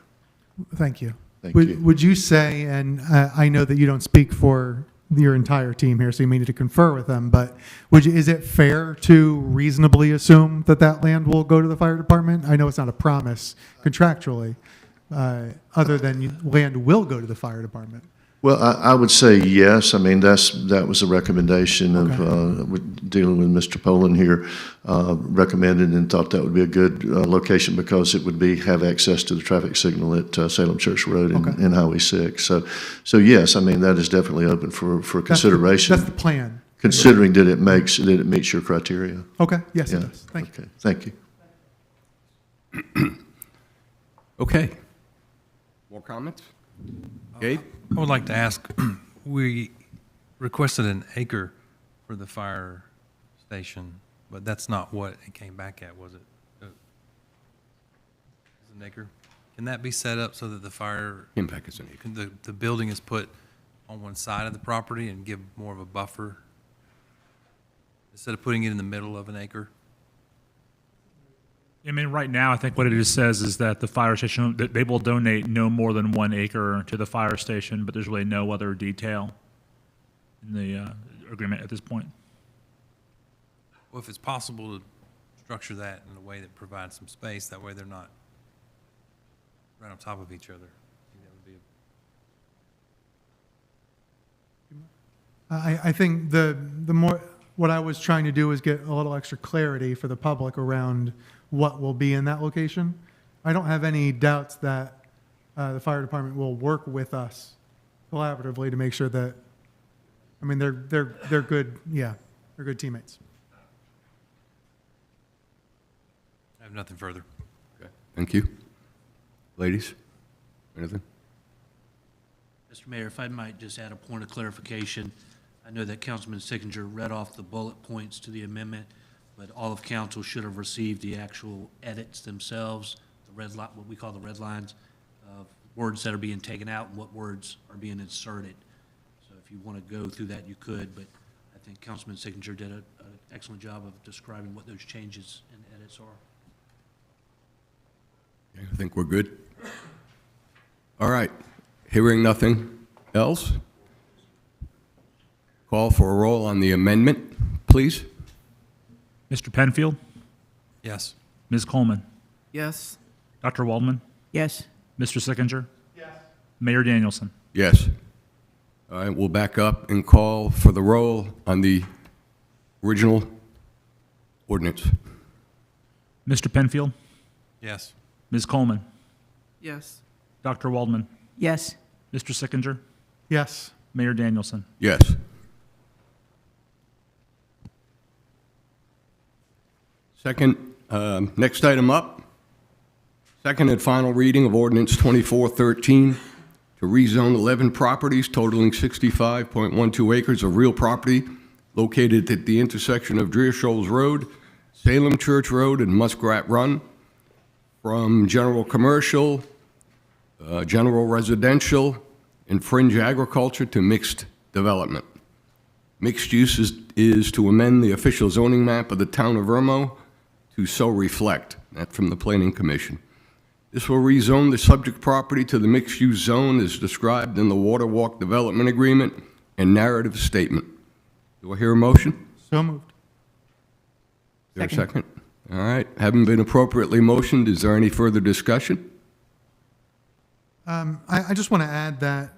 Thank you. Thank you. Would you say, and I know that you don't speak for your entire team here, so you may need to confer with them, but is it fair to reasonably assume that land will go to the fire department? I know it's not a promise contractually, other than land will go to the fire department. Well, I would say yes. I mean, that was a recommendation of dealing with Mr. Poland here, recommended and thought that would be a good location because it would have access to the traffic signal at Salem Church Road and Highway 6. So yes, I mean, that is definitely open for consideration. That's the plan. Considering that it meets your criteria. Okay. Yes, it does. Thank you. Thank you. Okay. More comments? Gabe? I would like to ask, we requested an acre for the fire station, but that's not what it came back at, was it? It's an acre. Can that be set up so that the fire, Impact is an acre. the building is put on one side of the property and give more of a buffer? Instead of putting it in the middle of an acre? I mean, right now, I think what it just says is that the fire station, that they will donate no more than 1 acre to the fire station, but there's really no other detail in the agreement at this point. Well, if it's possible to structure that in a way that provides some space, that way they're not right on top of each other. I think the more, what I was trying to do was get a little extra clarity for the public around what will be in that location. I don't have any doubts that the fire department will work with us collaboratively to make sure that I mean, they're good, yeah, they're good teammates. I have nothing further. Okay, thank you. Ladies, anything? Mr. Mayor, if I might just add a point of clarification. I know that Councilman Sickinger read off the bullet points to the amendment, but all of council should have received the actual edits themselves, the red line, what we call the red lines, of words that are being taken out and what words are being inserted. So if you want to go through that, you could, but I think Councilman Sickinger did an excellent job of describing what those changes and edits are. I think we're good. All right, hearing nothing else, call for a roll on the amendment, please. Mr. Penfield, Yes. Ms. Coleman, Yes. Dr. Waldman, Yes. Mr. Sickinger. Yes. Mayor Danielson. Yes. All right, we'll back up and call for the roll on the original ordinance. Mr. Penfield, Yes. Ms. Coleman, Yes. Dr. Waldman, Yes. Mr. Sickinger, Yes. Mayor Danielson. Yes. Second, next item up, second and final reading of ordinance 2413 to rezone 11 properties totaling 65.12 acres of real property located at the intersection of Dreer Shoals Road, Salem Church Road, and Muskrat Run from general commercial, general residential, and fringe agriculture to mixed development. Mixed use is to amend the official zoning map of the town of Irmo to so reflect. That's from the Planning Commission. This will rezone the subject property to the mixed-use zone as described in the Water Walk Development Agreement and narrative statement. Do I hear a motion? So moved. Is there a second? All right, having been appropriately motioned, is there any further discussion? I just want to add that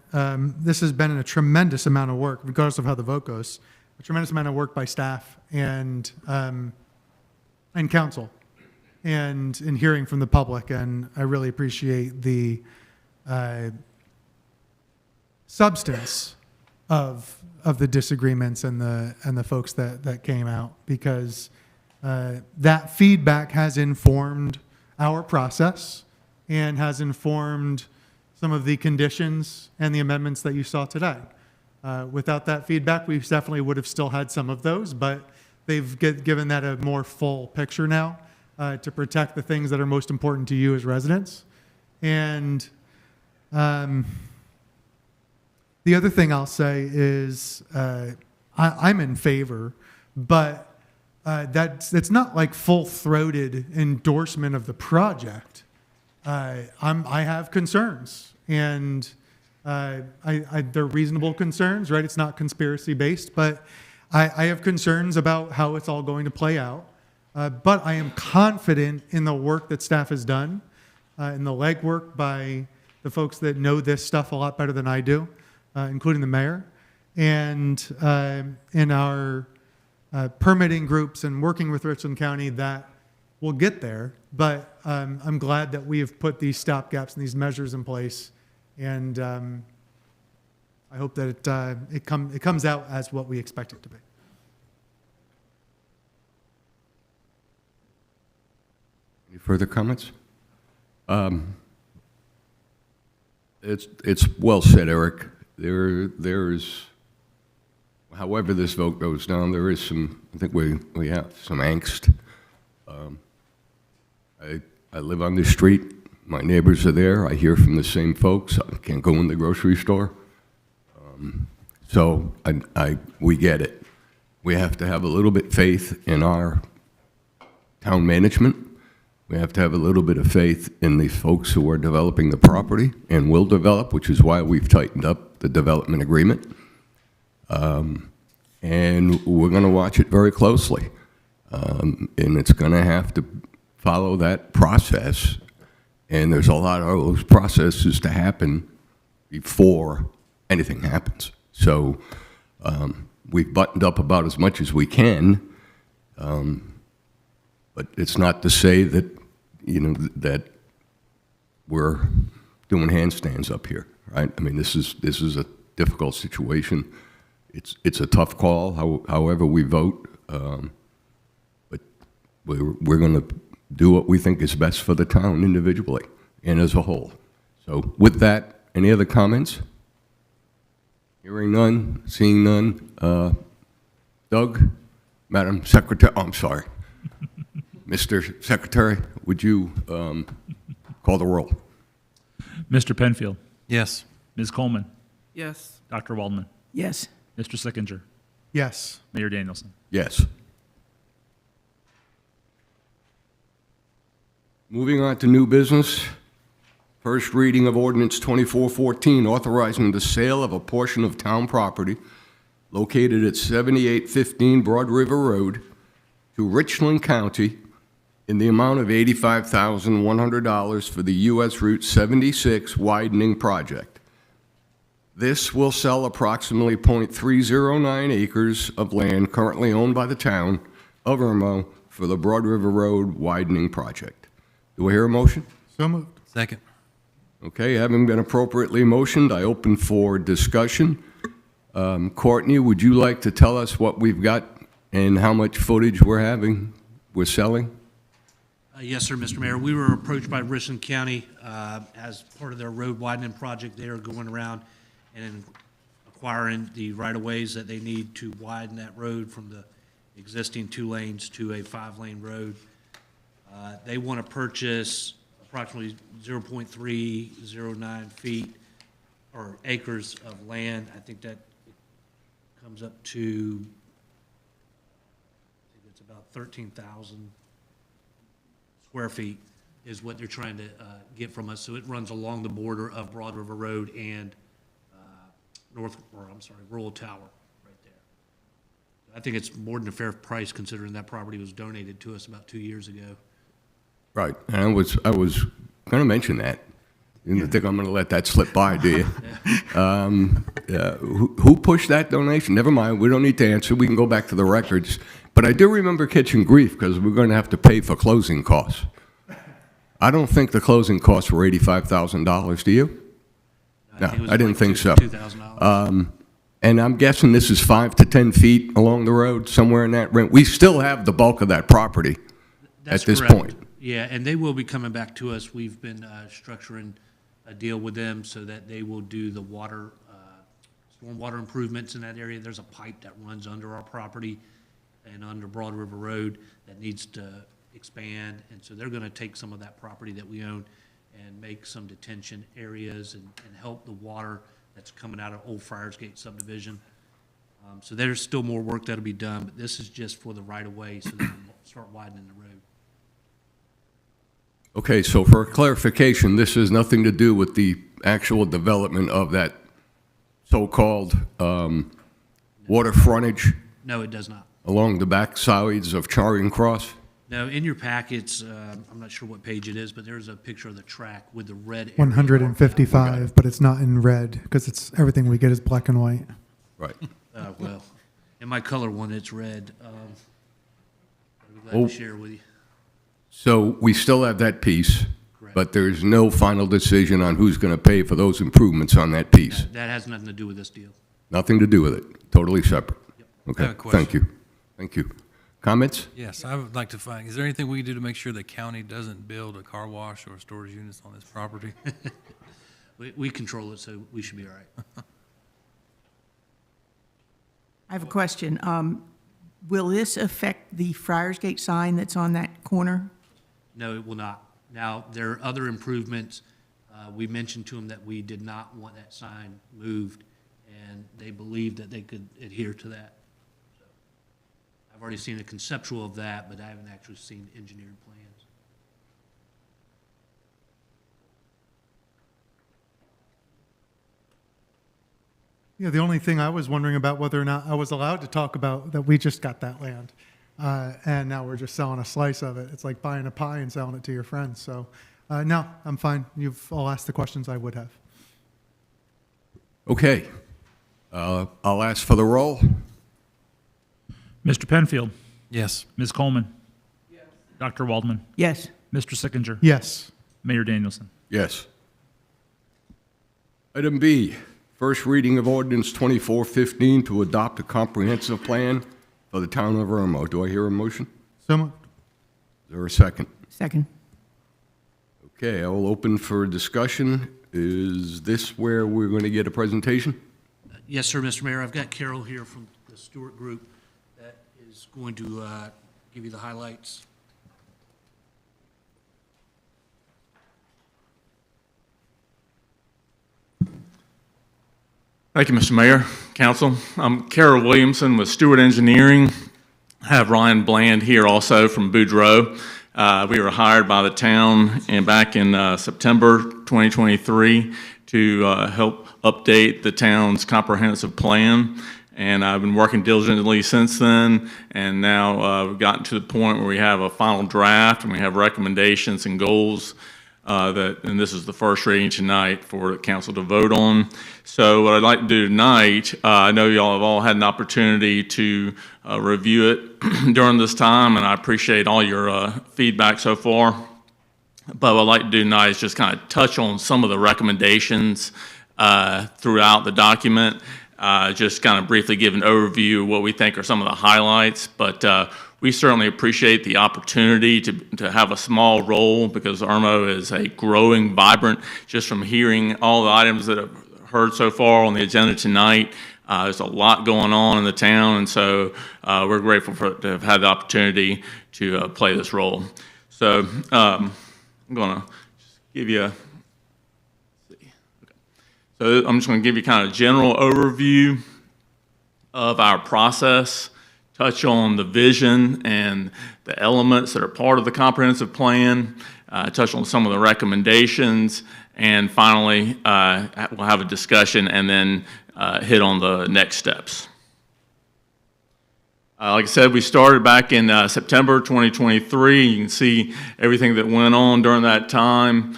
this has been a tremendous amount of work, regardless of how the vote goes, a tremendous amount of work by staff and council and in hearing from the public. And I really appreciate the substance of the disagreements and the folks that came out, because that feedback has informed our process and has informed some of the conditions and the amendments that you saw today. Without that feedback, we definitely would have still had some of those, but they've given that a more full picture now to protect the things that are most important to you as residents. And the other thing I'll say is I'm in favor, but it's not like full-throated endorsement of the project. I have concerns, and they're reasonable concerns, right? It's not conspiracy-based, but I have concerns about how it's all going to play out. But I am confident in the work that staff has done, in the legwork by the folks that know this stuff a lot better than I do, including the mayor, and in our permitting groups and working with Richland County, that we'll get there. But I'm glad that we have put these stopgaps and these measures in place, and I hope that it comes out as what we expect it to be. Any further comments? It's well said, Eric. There is, however this vote goes down, there is some, I think we have some angst. I live on this street. My neighbors are there. I hear from the same folks. I can't go in the grocery store. So we get it. We have to have a little bit faith in our town management. We have to have a little bit of faith in the folks who are developing the property and will develop, which is why we've tightened up the development agreement. And we're going to watch it very closely. And it's going to have to follow that process. And there's a lot of those processes to happen before anything happens. So we've buttoned up about as much as we can. But it's not to say that, that we're doing handstands up here, right? I mean, this is a difficult situation. It's a tough call, however we vote, but we're going to do what we think is best for the town individually and as a whole. So with that, any other comments? Hearing none, seeing none. Doug, Madam Secretary, I'm sorry. Mr. Secretary, would you call the roll? Mr. Penfield, Yes. Ms. Coleman, Yes. Dr. Waldman, Yes. Mr. Sickinger, Yes. Mayor Danielson. Yes. Moving on to new business. First reading of ordinance 2414, authorizing the sale of a portion of town property located at 7815 Broad River Road to Richland County in the amount of $85,100 for the U.S. Route 76 widening project. This will sell approximately .309 acres of land currently owned by the town of Irmo for the Broad River Road widening project. Do I hear a motion? So moved. Second. Okay, having been appropriately motioned, I open for discussion. Courtney, would you like to tell us what we've got and how much footage we're selling? Yes, sir, Mr. Mayor. We were approached by Richland County as part of their road widening project. They are going around and acquiring the right-of-ways that they need to widen that road from the existing 2 lanes to a 5-lane road. They want to purchase approximately 0.309 feet or acres of land. I think that comes up to, I think it's about 13,000 square feet is what they're trying to get from us. So it runs along the border of Broad River Road and Rural Tower right there. I think it's more than a fair price considering that property was donated to us about 2 years ago. Right, and I was going to mention that. You don't think I'm going to let that slip by, do you? Who pushed that donation? Never mind, we don't need to answer. We can go back to the records. But I do remember catching grief because we're going to have to pay for closing costs. I don't think the closing costs were $85,000, do you? No, I didn't think so. $2,000. And I'm guessing this is 5 to 10 feet along the road, somewhere in that range. We still have the bulk of that property That's at this correct. point. Yeah, and they will be coming back to us. We've been structuring a deal with them so that they will do the water, stormwater improvements in that area. There's a pipe that runs under our property and under Broad River Road that needs to expand. And so they're going to take some of that property that we own and make some detention areas and help the water that's coming out of Old Friars Gate subdivision. So there's still more work that'll be done, but this is just for the right-of-way so they can start widening the road. Okay, so for clarification, this has nothing to do with the actual development of that so-called water frontage No, it does not. along the back sides of Charing Cross? No, in your packets, I'm not sure what page it is, but there's a picture of the track with the red area. 155, but it's not in red because everything we get is black and white. Right. Well, in my color one, it's red. I'd be glad Oh. to share with you. So we still have that piece, Correct. but there's no final decision on who's going to pay for those improvements on that piece? That has nothing to do with this deal. Nothing to do with it, totally separate? I Okay, have a question. thank you. Thank you. Comments? Yes, I would like to find, is there anything we can do to make sure the county doesn't build a car wash or storage units on this property? We control it, so we should be all right. I have a question. Will this affect the Friars Gate sign that's on that corner? No, it will not. Now, there are other improvements. We mentioned to them that we did not want that sign moved, and they believed that they could adhere to that. So I've already seen a conceptual of that, but I haven't actually seen engineered plans. Yeah, the only thing I was wondering about whether or not I was allowed to talk about that we just got that land. And now we're just selling a slice of it. It's like buying a pie and selling it to your friends. So, no, I'm fine. You've all asked the questions I would have. Okay. I'll ask for the roll. Mr. Penfield, Yes. Ms. Coleman, Dr. Waldman, Yes. Mr. Sickinger, Yes. Mayor Danielson. Yes. Item B, First reading of ordinance 2415 to adopt a comprehensive plan for the town of Irmo. Do I hear a motion? So moved. Is there a second? Second. Okay, I will open for discussion. Is this where we're going to get a presentation? Yes, sir, Mr. Mayor. I've got Carol here from the Stewart Group that is going to give you the highlights. Thank you, Mr. Mayor, Council. I'm Carol Williamson with Stewart Engineering. I have Ryan Bland here also from Boudreaux. We were hired by the town back in September 2023 to help update the town's comprehensive plan. And I've been working diligently since then. And now we've gotten to the point where we have a final draft and we have recommendations and goals and this is the first reading tonight for the council to vote on. So what I'd like to do tonight, I know y'all have all had an opportunity to review it during this time, and I appreciate all your feedback so far. But what I'd like to do tonight is just kind of touch on some of the recommendations throughout the document, just kind of briefly give an overview of what we think are some of the highlights. But we certainly appreciate the opportunity to have a small role because Irmo is a growing, vibrant, just from hearing all the items that I've heard so far on the agenda tonight. There's a lot going on in the town, and so we're grateful to have had the opportunity to play this role. So I'm going to give you, So I'm just going to give you kind of a general overview of our process, touch on the vision and the elements that are part of the comprehensive plan, touch on some of the recommendations, and finally we'll have a discussion and then hit on the next steps. Like I said, we started back in September 2023. You can see everything that went on during that time.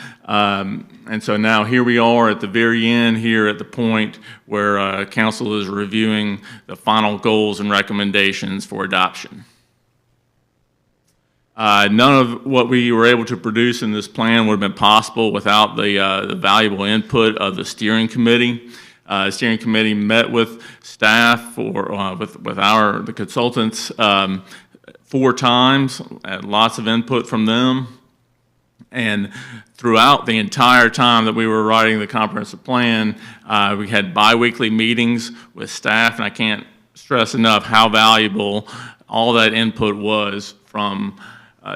And so now here we are at the very end here at the point where council is reviewing the final goals and recommendations for adoption. None of what we were able to produce in this plan would have been possible without the valuable input of the steering committee. The steering committee met with staff or with the consultants 4 times, had lots of input from them. And throughout the entire time that we were writing the comprehensive plan, we had bi-weekly meetings with staff, and I can't stress enough how valuable all that input was from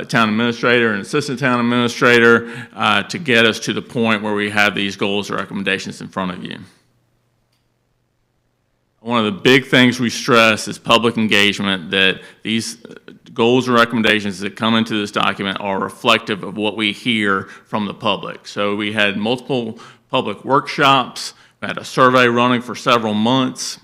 town administrator and assistant town administrator to get us to the point where we have these goals or recommendations in front of you. One of the big things we stress is public engagement, that these goals and recommendations that come into this document are reflective of what we hear from the public. So we had multiple public workshops, we had a survey running for several months,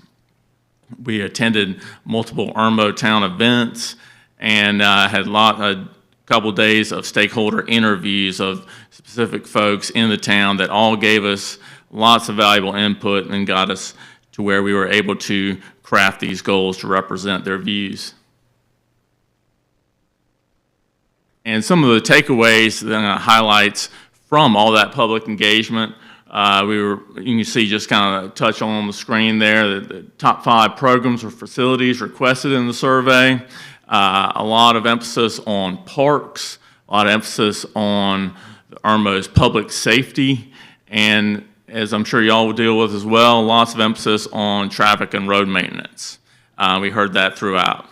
we attended multiple Irmo town events, and had a couple days of stakeholder interviews of specific folks in the town that all gave us lots of valuable input and got us to where we were able to craft these goals to represent their views. And some of the takeaways, highlights from all that public engagement, you can see just kind of touch on the screen there, the top 5 programs or facilities requested in the survey, a lot of emphasis on parks, a lot of emphasis on Irmo's public safety, and as I'm sure y'all will deal with as well, lots of emphasis on traffic and road maintenance. We heard that throughout.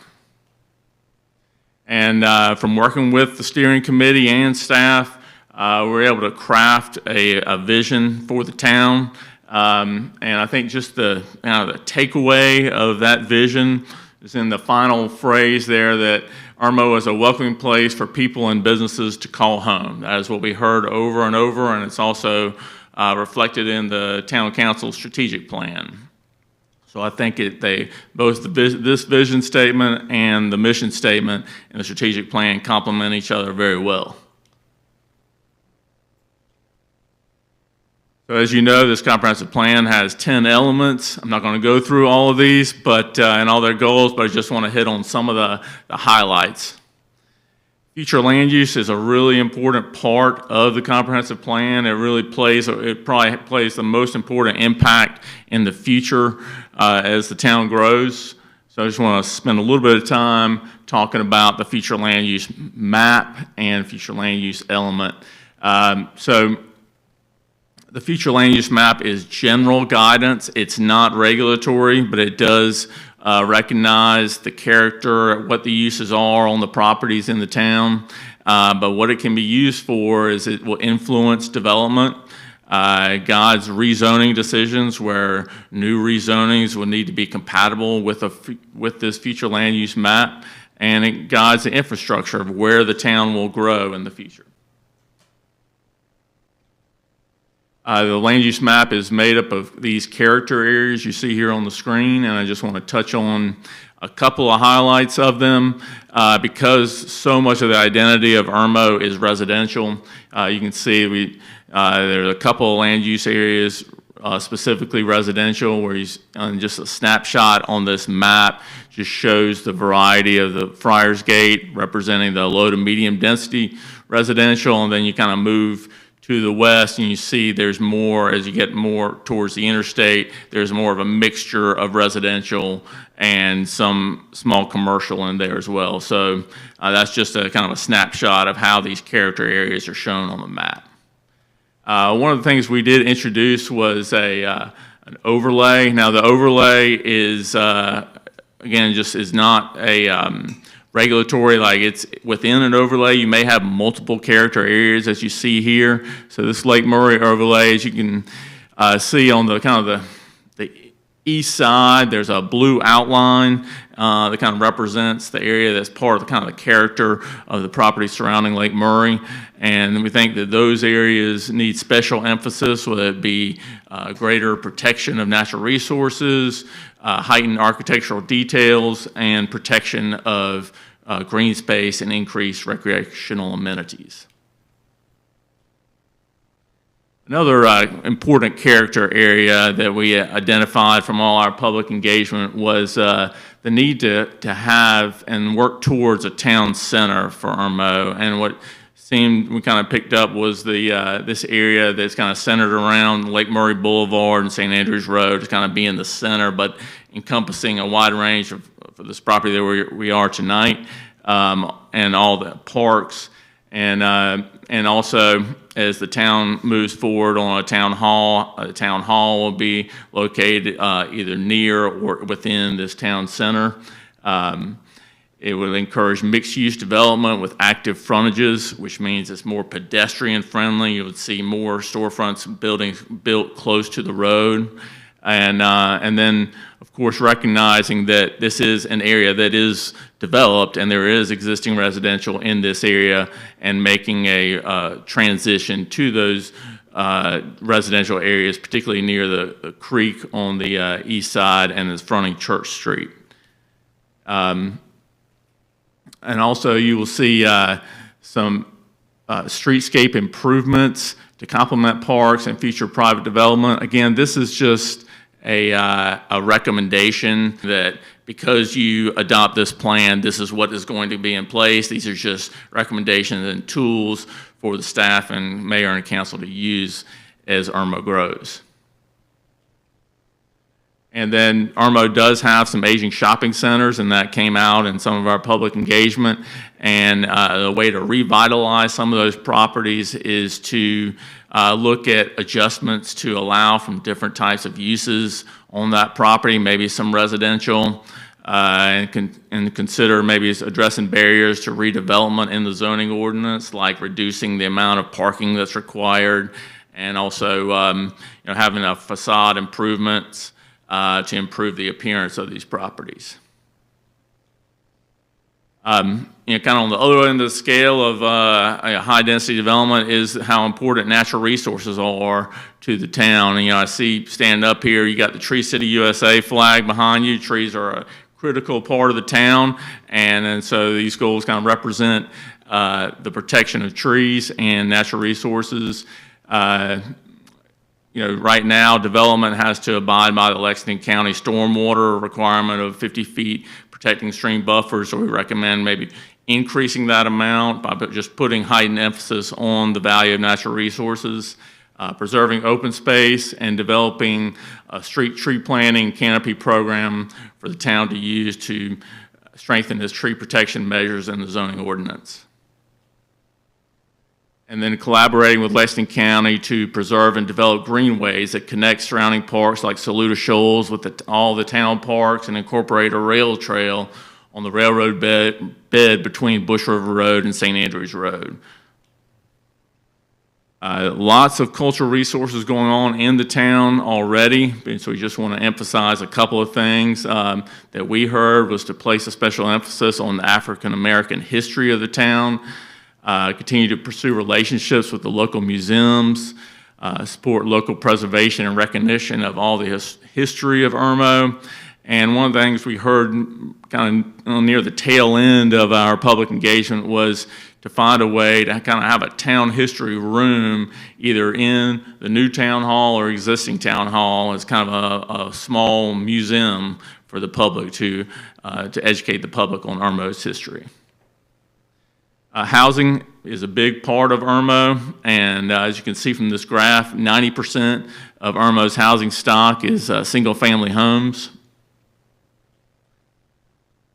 And from working with the steering committee and staff, we were able to craft a vision for the town. And I think just the takeaway of that vision is in the final phrase there, that Irmo is a welcoming place for people and businesses to call home. That is what we heard over and over, and it's also reflected in the town council's strategic plan. So I think both this vision statement and the mission statement and the strategic plan complement each other very well. So as you know, this comprehensive plan has 10 elements. I'm not going to go through all of these and all their goals, but I just want to hit on some of the highlights. Future land use is a really important part of the comprehensive plan. It probably plays the most important impact in the future as the town grows. So I just want to spend a little bit of time talking about the future land use map and future land use element. So the future land use map is general guidance. It's not regulatory, but it does recognize the character, what the uses are on the properties in the town. But what it can be used for is it will influence development, guides rezoning decisions where new rezonings will need to be compatible with this future land use map, and it guides the infrastructure of where the town will grow in the future. The land use map is made up of these character areas you see here on the screen, and I just want to touch on a couple of highlights of them. Because so much of the identity of Irmo is residential, you can see there are a couple of land use areas specifically residential, where just a snapshot on this map just shows the variety of the Friars Gate representing the low to medium density residential, and then you kind of move to the west and you see there's more, as you get more towards the interstate, there's more of a mixture of residential and some small commercial in there as well. So that's just a kind of a snapshot of how these character areas are shown on the map. One of the things we did introduce was an overlay. Now the overlay is, again, just is not a regulatory, like it's within an overlay. You may have multiple character areas as you see here. So this Lake Murray overlay, as you can see on the kind of the east side, there's a blue outline that kind of represents the area that's part of the kind of the character of the property surrounding Lake Murray. And we think that those areas need special emphasis, whether it be greater protection of natural resources, heightened architectural details, and protection of green space and increased recreational amenities. Another important character area that we identified from all our public engagement was the need to have and work towards a town center for Irmo. And what we kind of picked up was this area that's kind of centered around Lake Murray Boulevard and St. Andrews Road to kind of be in the center, but encompassing a wide range of this property that we are tonight, and all the parks, and also as the town moves forward on a town hall will be located either near or within this town center. It will encourage mixed-use development with active frontages, which means it's more pedestrian-friendly. You would see more storefronts buildings built close to the road. And then, of course, recognizing that this is an area that is developed and there is existing residential in this area, and making a transition to those residential areas, particularly near the creek on the east side and is fronting Church Street. And also you will see some streetscape improvements to complement parks and future private development. Again, this is just a recommendation that because you adopt this plan, this is what is going to be in place. These are just recommendations and tools for the staff and mayor and council to use as Irmo grows. And then Irmo does have some aging shopping centers, and that came out in some of our public engagement. And the way to revitalize some of those properties is to look at adjustments to allow from different types of uses on that property, maybe some residential, and consider maybe addressing barriers to redevelopment in the zoning ordinance, like reducing the amount of parking that's required, and also having a facade improvements to improve the appearance of these properties. Kind of on the other end of the scale of high-density development is how important natural resources are to the town. And, I see standing up here, you got the Tree City USA flag behind you. Trees are a critical part of the town, and so these goals kind of represent the protection of trees and natural resources. Right now, development has to abide by the Lexington County stormwater requirement of 50 feet protecting stream buffers, so we recommend maybe increasing that amount by just putting heightened emphasis on the value of natural resources, preserving open space, and developing a street tree planting canopy program for the town to use to strengthen its tree protection measures in the zoning ordinance. And then collaborating with Lexington County to preserve and develop greenways that connect surrounding parks like Saluda Shoals with all the town parks and incorporate a rail trail on the railroad bed between Bush River Road and St. Andrews Road. Lots of cultural resources going on in the town already, and so we just want to emphasize a couple of things that we heard was to place a special emphasis on the African American history of the town, continue to pursue relationships with the local museums, support local preservation and recognition of all the history of Irmo. And one of the things we heard kind of near the tail end of our public engagement was to find a way to kind of have a town history room either in the new town hall or existing town hall as kind of a small museum for the public to educate the public on Irmo's history. Housing is a big part of Irmo, and as you can see from this graph, 90% of Irmo's housing stock is single-family homes.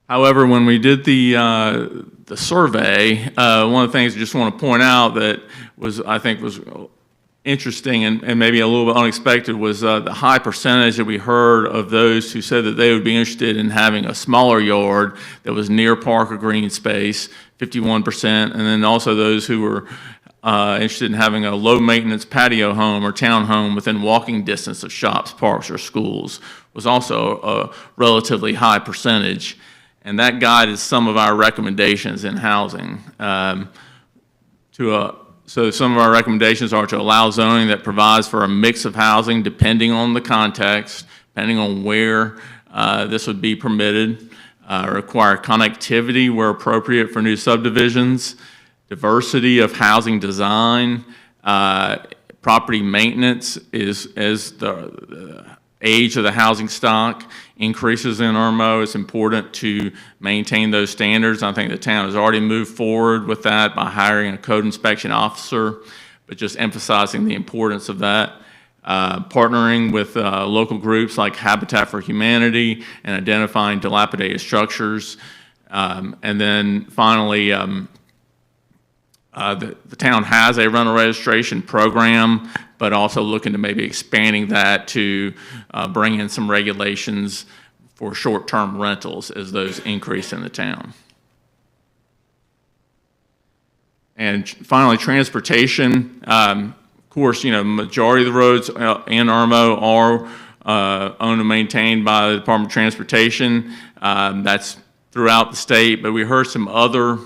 However, when we did the survey, one of the things I just want to point out that I think was interesting and maybe a little bit unexpected was the high percentage that we heard of those who said that they would be interested in having a smaller yard that was near park or green space, 51%, and then also those who were interested in having a low-maintenance patio home or town home within walking distance of shops, parks, or schools was also a relatively high percentage. And that guided some of our recommendations in housing. So some of our recommendations are to allow zoning that provides for a mix of housing depending on the context, depending on where this would be permitted, require connectivity where appropriate for new subdivisions, diversity of housing design, property maintenance is as the age of the housing stock increases in Irmo. It's important to maintain those standards. I think the town has already moved forward with that by hiring a code inspection officer, but just emphasizing the importance of that. Partnering with local groups like Habitat for Humanity and identifying dilapidated structures. And then finally, the town has a rental registration program, but also looking to maybe expanding that to bring in some regulations for short-term rentals as those increase in the town. And finally, transportation. Of course, majority of the roads in Irmo are owned and maintained by the Department of Transportation. That's throughout the state, but we heard some other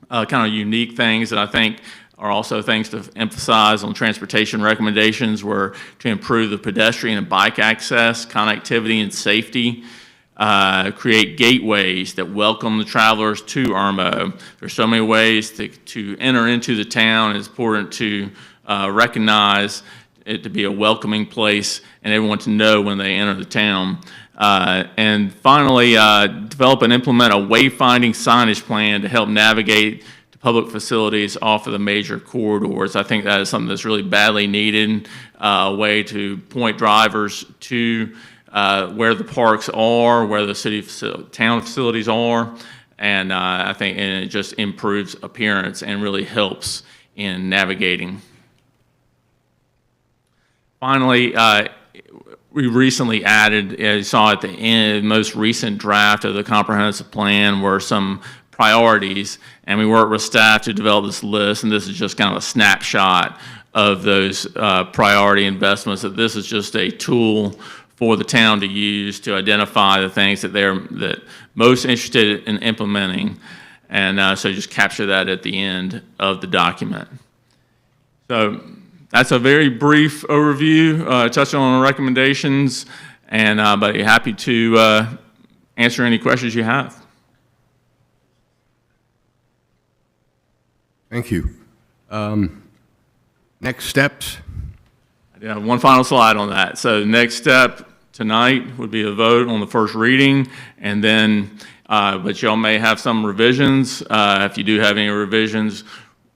kind of unique things that I think are also things to emphasize on transportation recommendations were to improve the pedestrian and bike access, connectivity, and safety, create gateways that welcome the travelers to Irmo. There's so many ways to enter into the town. It's important to recognize it to be a welcoming place and everyone to know when they enter the town. And finally, develop and implement a wayfinding signage plan to help navigate to public facilities off of the major corridors. I think that is something that's really badly needed, a way to point drivers to where the parks are, where the town facilities are, and I think it just improves appearance and really helps in navigating. Finally, we recently added, as you saw at the end, most recent draft of the comprehensive plan were some priorities, and we worked with staff to develop this list, and this is just kind of a snapshot of those priority investments, that this is just a tool for the town to use to identify the things that they're most interested in implementing, and so just capture that at the end of the document. So that's a very brief overview, touching on the recommendations, and but happy to answer any questions you have. Thank you. Next steps? I have one final slide on that. So the next step tonight would be a vote on the first reading, and then But y'all may have some revisions. If you do have any revisions,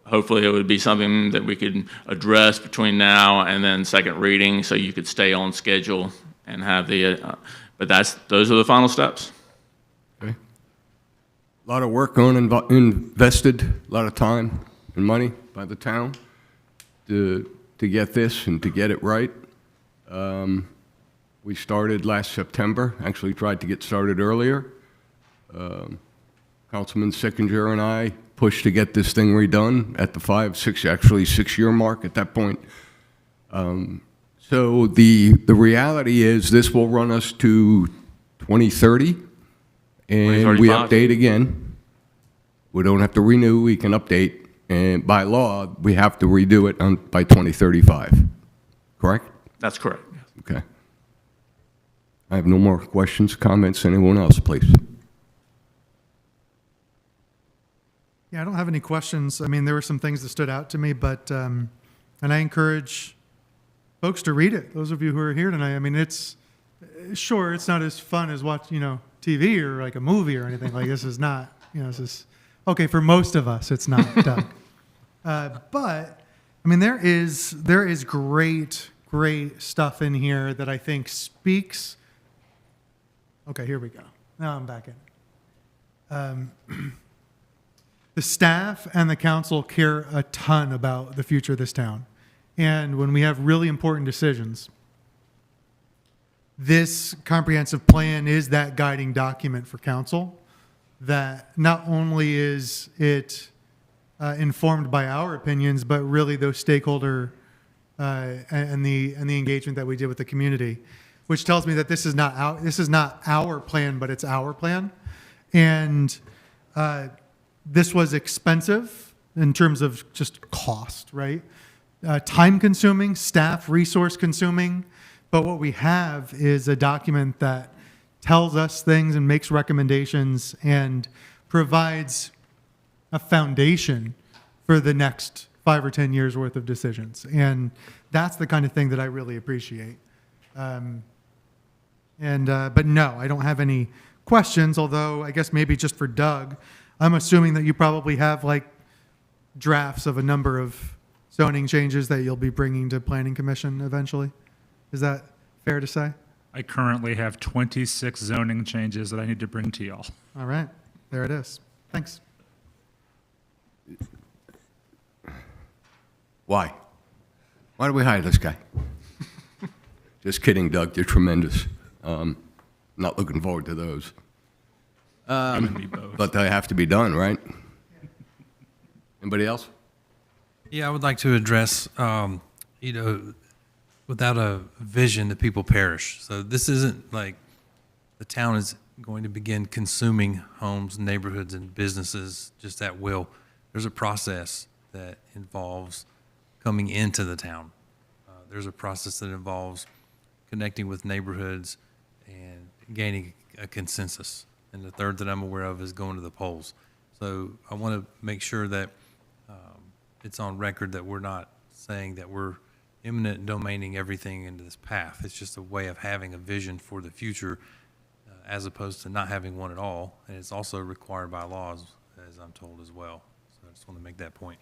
hopefully it would be something that we could address between now and then second reading, so you could stay on schedule and have the, but those are the final steps. Okay. A lot of work invested, a lot of time and money by the town to get this and to get it right. We started last September, actually tried to get started earlier. Councilman Sickinger and I pushed to get this thing redone at the 6-year mark at that point. So the reality is this will run us to 2030, and we 2035. update again. We don't have to renew, we can update, and by law, we have to redo it by 2035, correct? That's correct. Okay. I have no more questions, comments. Anyone else, please? Yeah, I don't have any questions. I mean, there were some things that stood out to me, but, and I encourage folks to read it. Those of you who are here tonight, I mean, it's not as fun as TV or like a movie or anything. Like this is not, this is, okay, for most of us, it's not, Doug. But, I mean, there is great stuff in here that I think speaks. Okay, here we go. Now I'm back in. The staff and the council care a ton about the future of this town. And when we have really important decisions, this comprehensive plan is that guiding document for council that not only is it informed by our opinions, but really those stakeholder and the engagement that we did with the community, which tells me that this is not our plan, but it's our plan. And this was expensive in terms of just cost, right? Time consuming, staff resource consuming. But what we have is a document that tells us things and makes recommendations and provides a foundation for the next 5 or 10 years worth of decisions. And that's the kind of thing that I really appreciate. But no, I don't have any questions, although I guess maybe just for Doug, I'm assuming that you probably have like drafts of a number of zoning changes that you'll be bringing to Planning Commission eventually. Is that fair to say? I currently have 26 zoning changes that I need to bring to y'all. All right, there it is. Thanks. Why? Why do we hire this guy? Just kidding, Doug. You're tremendous. Not looking forward to those. But they have to be done, right? Anybody else? Yeah, I would like to address, without a vision, the people perish. So this isn't like the town is going to begin consuming homes, neighborhoods, and businesses just at will. There's a process that involves coming into the town. There's a process that involves connecting with neighborhoods and gaining a consensus. And the third that I'm aware of is going to the polls. So I want to make sure that it's on record that we're not saying that we're eminent domaining everything into this path. It's just a way of having a vision for the future as opposed to not having one at all. And it's also required by laws, as I'm told as well. So I just want to make that point.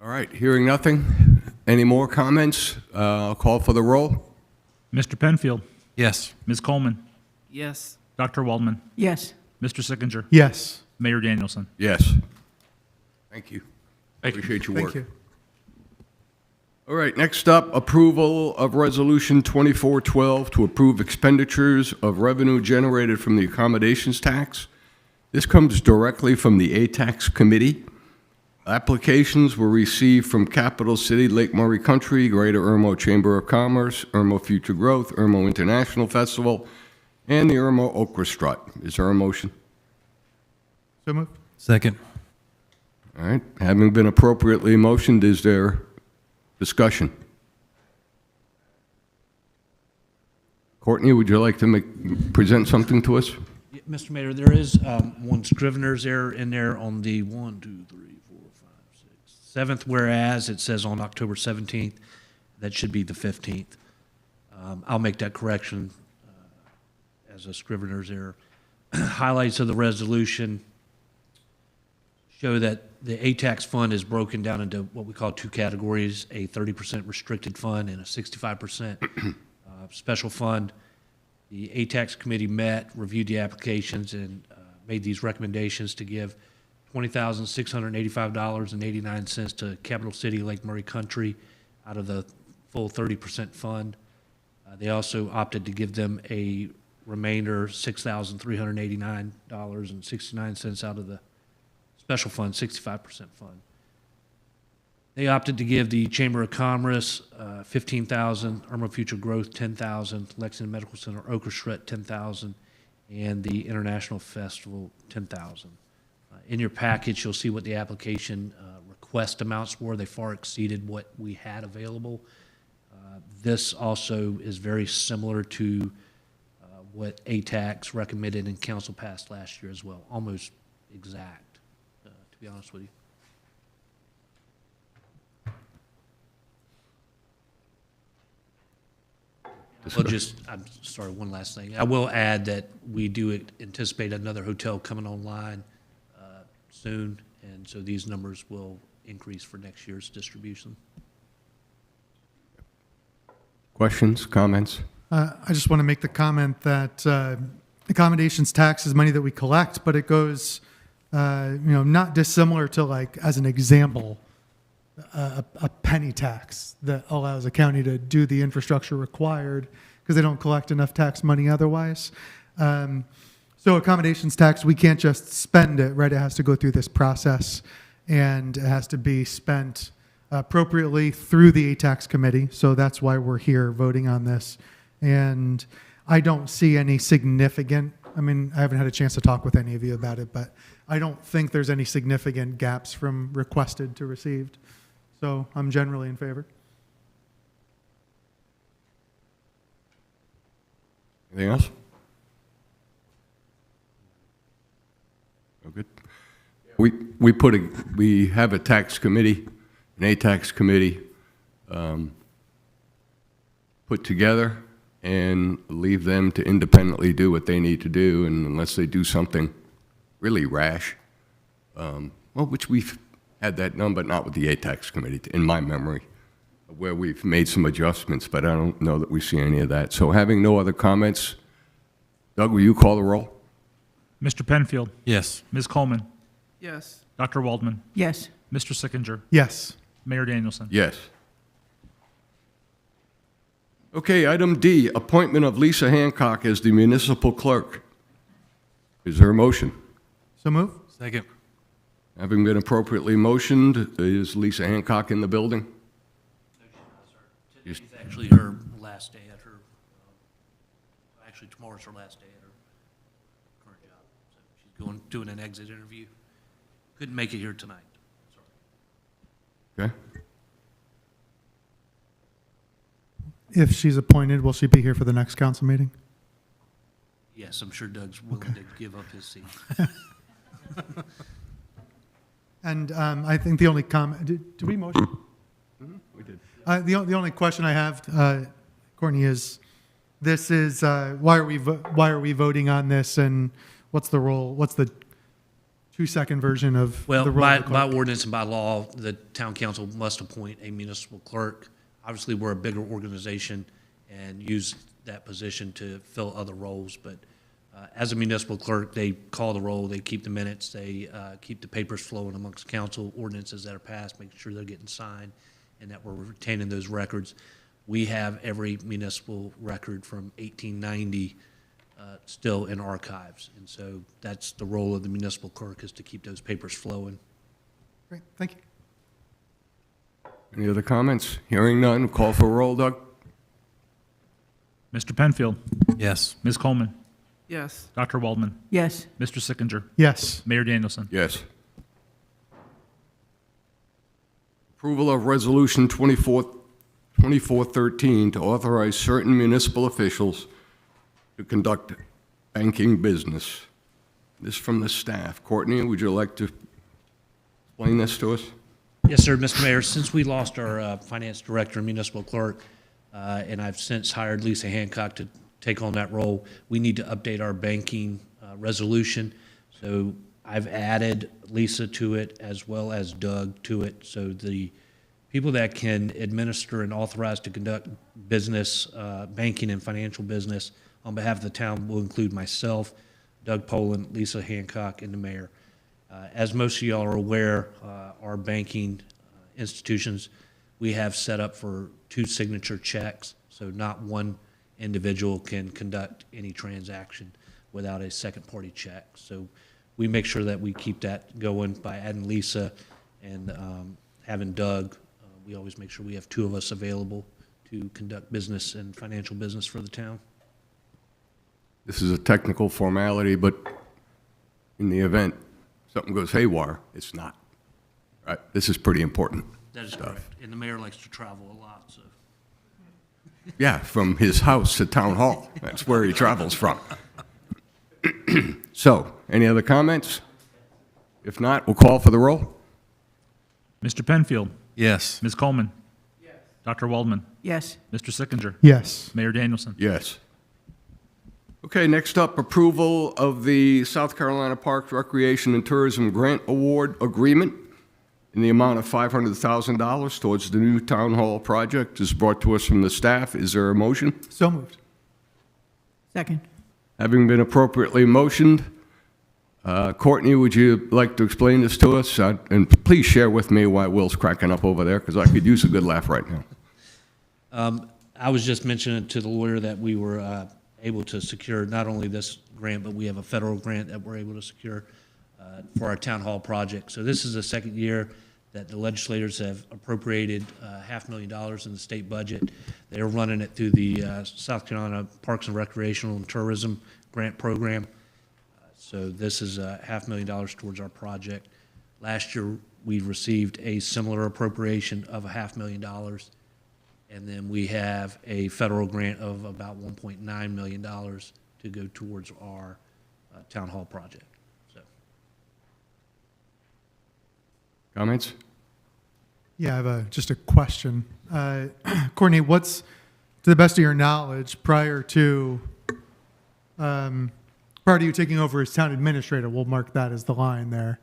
All right, hearing nothing. Any more comments? I'll call for the roll. Mr. Penfield, Yes. Ms. Coleman, Yes. Dr. Waldman, Yes. Mr. Sickinger, Yes. Mayor Danielson. Yes. Thank you. Thank you. Appreciate your work. Thank you. All right, next up, approval of Resolution 2412 to approve expenditures of revenue generated from the accommodations tax. This comes directly from the A-Tax Committee. Applications were received from Capital City, Lake Murray Country, Greater Irmo Chamber of Commerce, Irmo Future Growth, Irmo International Festival, and the Irmo Okra Strut. Is there a motion? So moved. Second. All right, having been appropriately motioned, is there discussion? Courtney, would you like to present something to us? Yeah, Mr. Mayor, there is one Scrivener's error in there on the 7th, whereas it says on October 17th. That should be the 15th. I'll make that correction as a scrivener's error. Highlights of the resolution show that the ATAX fund is broken down into what we call two categories, a 30% restricted fund and a 65% special fund. The ATAX committee met, reviewed the applications, and made these recommendations to give $20,685.89 to Capital City Lake Murray Country out of the full 30% fund. They also opted to give them a remainder $6,389.69 out of the special fund, 65% fund. They opted to give the Chamber of Commerce $15,000, Irmo Future Growth $10,000, Lexington Medical Center Orchestra $10,000, and the International Festival $10,000. In your package, you'll see what the application request amounts were. They far exceeded what we had available. This also is very similar to what ATAX recommended and council passed last year as well, almost exact, to be honest with you. I'm sorry, one last thing. I will add that we do anticipate another hotel coming online soon, and so these numbers will increase for next year's distribution. Questions, comments? I just want to make the comment that accommodations tax is money that we collect, but it goes, not dissimilar to, like, as an example, a penny tax that allows a county to do the infrastructure required because they don't collect enough tax money otherwise. So accommodations tax, we can't just spend it, right? It has to go through this process, and it has to be spent appropriately through the ATAX committee. So that's why we're here voting on this. And I don't see any significant, I haven't had a chance to talk with any of you about it, but I don't think there's any significant gaps from requested to received. So I'm generally in favor. Anything else? Oh, good. We have a tax committee, an ATAX committee put together, and leave them to independently do what they need to do, and unless they do something really rash, which we've had that done, but not with the ATAX committee, in my memory, where we've made some adjustments, but I don't know that we see any of that. So having no other comments, Doug, will you call the roll? Mr. Penfield. Yes. Ms. Coleman. Yes. Dr. Waldman. Yes. Mr. Sickinger. Yes. Mayor Danielson. Yes. Okay, item D, appointment of Lisa Hancock as the municipal clerk. Is there a motion? So move. Second. Having been appropriately motioned, is Lisa Hancock in the building? No, she's not, sir. Today's actually her last day at her, actually tomorrow's her last day at her current job. So she's doing an exit interview. Couldn't make it here tonight. Sorry. Okay. If she's appointed, will she be here for the next council meeting? Yes, I'm sure Doug's willing to give up his seat. And I think the only comment, did we motion? We did. The only question I have, Courtney, is this is why are we voting on this, and what's the role? What's the 2-second version of Well, the role? by of the clerk? ordinance and by law, the town council must appoint a municipal clerk. Obviously, we're a bigger organization and use that position to fill other roles, but as a municipal clerk, they call the roll, they keep the minutes, they keep the papers flowing amongst council ordinances that are passed, making sure they're getting signed, and that we're retaining those records. We have every municipal record from 1890 still in archives, and so that's the role of the municipal clerk, is to keep those papers flowing. Great, thank you. Any other comments? Hearing none, call for a roll, Doug? Mr. Penfield. Yes. Ms. Coleman. Yes. Dr. Waldman. Yes. Mr. Sickinger. Yes. Mayor Danielson. Yes. Approval of Resolution 2413 to authorize certain municipal officials to conduct banking business. This from the staff. Courtney, would you like to explain this to us? Yes, sir, Mr. Mayor. Since we lost our finance director and municipal clerk, and I've since hired Lisa Hancock to take on that role. We need to update our banking resolution, so I've added Lisa to it as well as Doug to it, so the people that can administer and authorize to conduct business, banking and financial business on behalf of the town will include myself, Doug Poland, Lisa Hancock, and the mayor. As most of y'all are aware, our banking institutions, we have set up for 2 signature checks, so not one individual can conduct any transaction without a second-party check. So we make sure that we keep that going by adding Lisa and having Doug. We always make sure we have 2 of us available to conduct business and financial business for the town. This is a technical formality, but in the event something goes haywire, it's not. Right? This is pretty important. That is correct. And the mayor likes to travel a lot, so. Yeah, from his house to town hall. That's where he travels from. So, any other comments? If not, we'll call for the roll. Mr. Penfield. Yes. Ms. Coleman. Yes. Dr. Waldman. Yes. Mr. Sickinger. Yes. Mayor Danielson. Yes. Okay, next up, approval of the South Carolina Parks, Recreation, and Tourism Grant Award Agreement in the amount of $500,000 towards the new town hall project is brought to us from the staff. Is there a motion? So moved. Second. Having been appropriately motioned, Courtney, would you like to explain this to us? And please share with me why Will's cracking up over there, because I could use a good laugh right now. I was just mentioning to the lawyer that we were able to secure not only this grant, but we have a federal grant that we're able to secure for our town hall project. So this is the second year that the legislators have appropriated $500,000 in the state budget. They're running it through the South Carolina Parks and Recreational and Tourism Grant Program. So this is $500,000 towards our project. Last year, we received a similar appropriation of $500,000. And then we have a federal grant of about $1.9 million to go towards our town hall project. So. Comments? Yeah, I have just a question. Courtney, what's, to the best of your knowledge, prior to you taking over as town administrator, we'll mark that as the line there.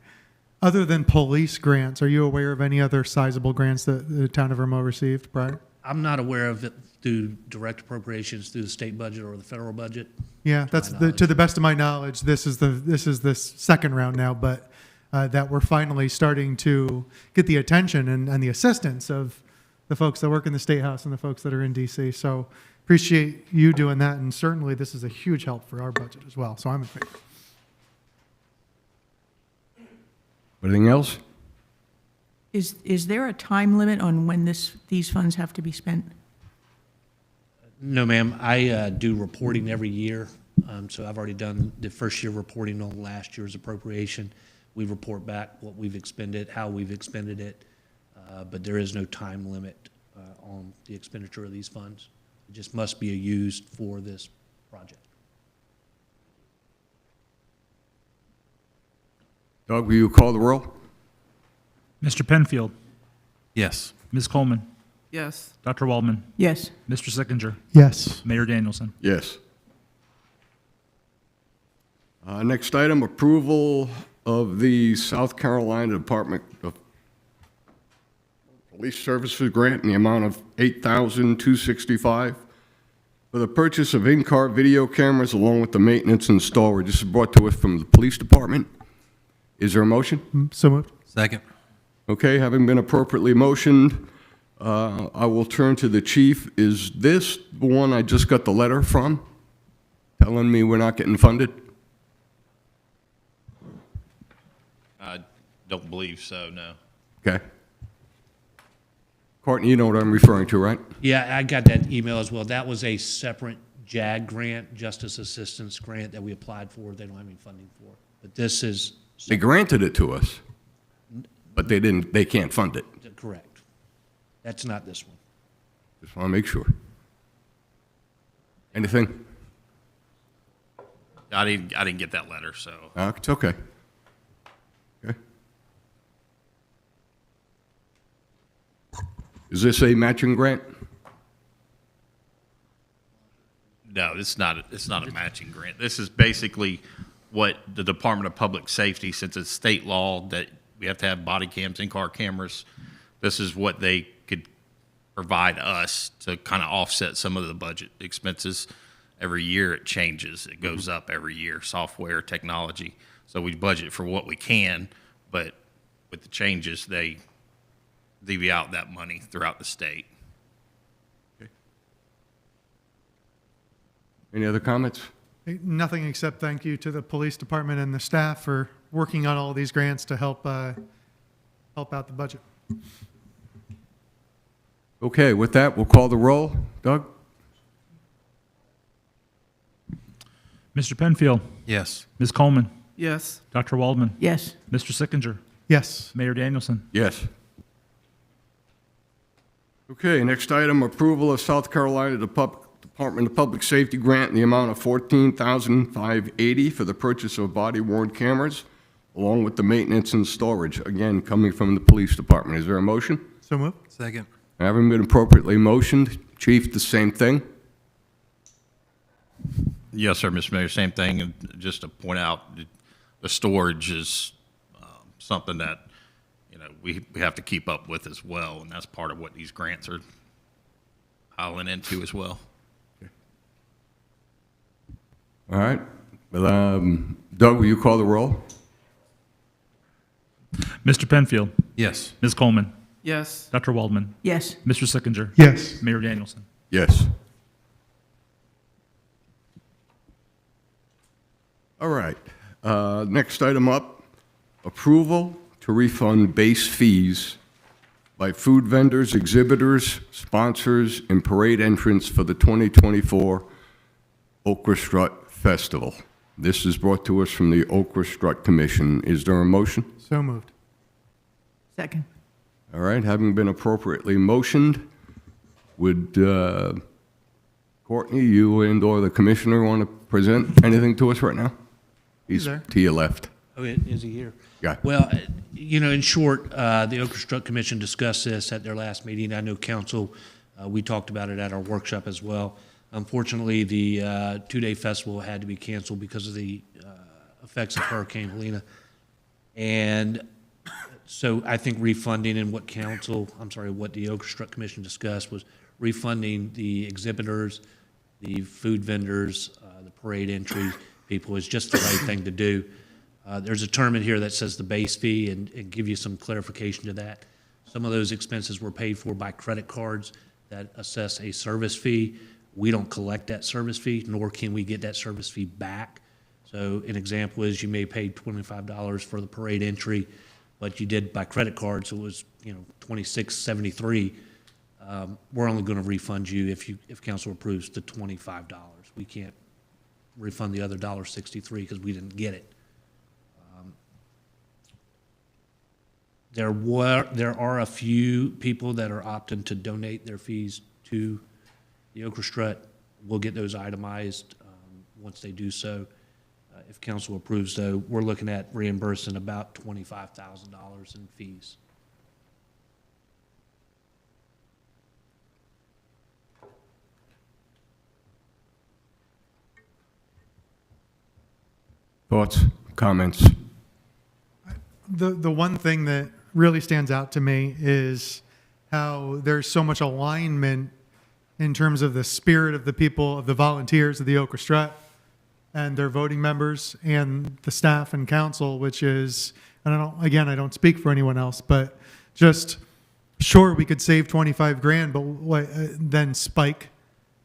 Other than police grants, are you aware of any other sizable grants that the town of Irmo received prior? I'm not aware of it through direct appropriations through the state budget or the federal budget. Yeah, that's to the best of my knowledge. This is the second round now, but that we're finally starting to get the attention and the assistance of the folks that work in the State House and the folks that are in D.C. So appreciate you doing that, and certainly this is a huge help for our budget as well. So I'm in favor. Anything else? Is there a time limit on when these funds have to be spent? No, ma'am. I do reporting every year. So I've already done the first year reporting on last year's appropriation. We report back what we've expended, how we've expended it, but there is no time limit on the expenditure of these funds. It just must be used for this project. Doug, will you call the roll? Mr. Penfield. Yes. Ms. Coleman. Yes. Dr. Waldman. Yes. Mr. Sickinger. Yes. Mayor Danielson. Yes. Next item, approval of the South Carolina Department of Police Services grant in the amount of $8,265 for the purchase of in-car video cameras along with the maintenance and storage. This is brought to us from the police department. Is there a motion? So moved. Second. Okay, having been appropriately motioned, I will turn to the chief. Is this the one I just got the letter from, telling me we're not getting funded? I don't believe so, no. Okay. Courtney, you know what I'm referring to, right? Yeah, I got that email as well. That was a separate JAG grant, Justice Assistance Grant, that we applied for. They don't have any funding for. But this is. They granted it to us, but they can't fund it. Correct. That's not this one. Just want to make sure. Anything? I didn't get that letter, so. It's okay. Okay. Is this a matching grant? it's not a matching grant. This is basically what the Department of Public Safety, since it's state law that we have to have body cams, in-car cameras, this is what they could provide us to kind of offset some of the budget expenses. Every year it changes. It goes up every year, software, technology. So we budget for what we can, but with the changes, they divvy out that money throughout the state. Any other comments? Nothing except thank you to the police department and the staff for working on all these grants to help out the budget. Okay, with that, we'll call the roll. Doug? Mr. Penfield, Yes. Ms. Coleman, Yes. Dr. Waldman, Yes. Mr. Sickinger, Yes. Mayor Danielson. Yes. Okay, next item, approval of South Carolina Department of Public Safety grant in the amount of $14,580 for the purchase of body-worn cameras, along with the maintenance and storage, again, coming from the police department. Is there a motion? So moved. Second. Having been appropriately motioned, Chief, the same thing? Yes, sir, Mr. Mayor, same thing. And just to point out, the storage is something that, we have to keep up with as well, and that's part of what these grants are piling into as well. All right. Well, Doug, will you call the roll? Mr. Penfield, Yes. Ms. Coleman, Yes. Dr. Waldman, Yes. Mr. Sickinger, Yes. Mayor Danielson. Yes. All right. Next item up, approval to refund base fees by food vendors, exhibitors, sponsors, and parade entrants for the 2024 Okra Strut Festival. This is brought to us from the Okra Strut Commission. Is there a motion? So moved. Second. All right, having been appropriately motioned, would Courtney, you and/or the commissioner want to present anything to us right now? He's there. to your left. Oh, is he here? Yeah. Well, in short, the Okra Strut Commission discussed this at their last meeting. I know council, we talked about it at our workshop as well. Unfortunately, the two-day festival had to be canceled because of the effects of Hurricane Helena. And so I think refunding and what the Okra Strut Commission discussed was refunding the exhibitors, the food vendors, the parade entry people is just the right thing to do. There's a term in here that says the base fee and give you some clarification to that. Some of those expenses were paid for by credit cards that assess a service fee. We don't collect that service fee, nor can we get that service fee back. So an example is you may pay $25 for the parade entry, but you did by credit card, so it was $26.73. We're only going to refund you if council approves the $25. We can't refund the other $1.63 because we didn't get it. There are a few people that are opting to donate their fees to the Okra Strut. We'll get those itemized once they do so. If council approves, though, we're looking at reimbursing about $25,000 in fees. Thoughts, comments? The one thing that really stands out to me is how there's so much alignment in terms of the spirit of the people, of the volunteers of the Okra Strut and their voting members and the staff and council, which is, and I don't speak for anyone else, but just sure we could save 25 grand, but then spike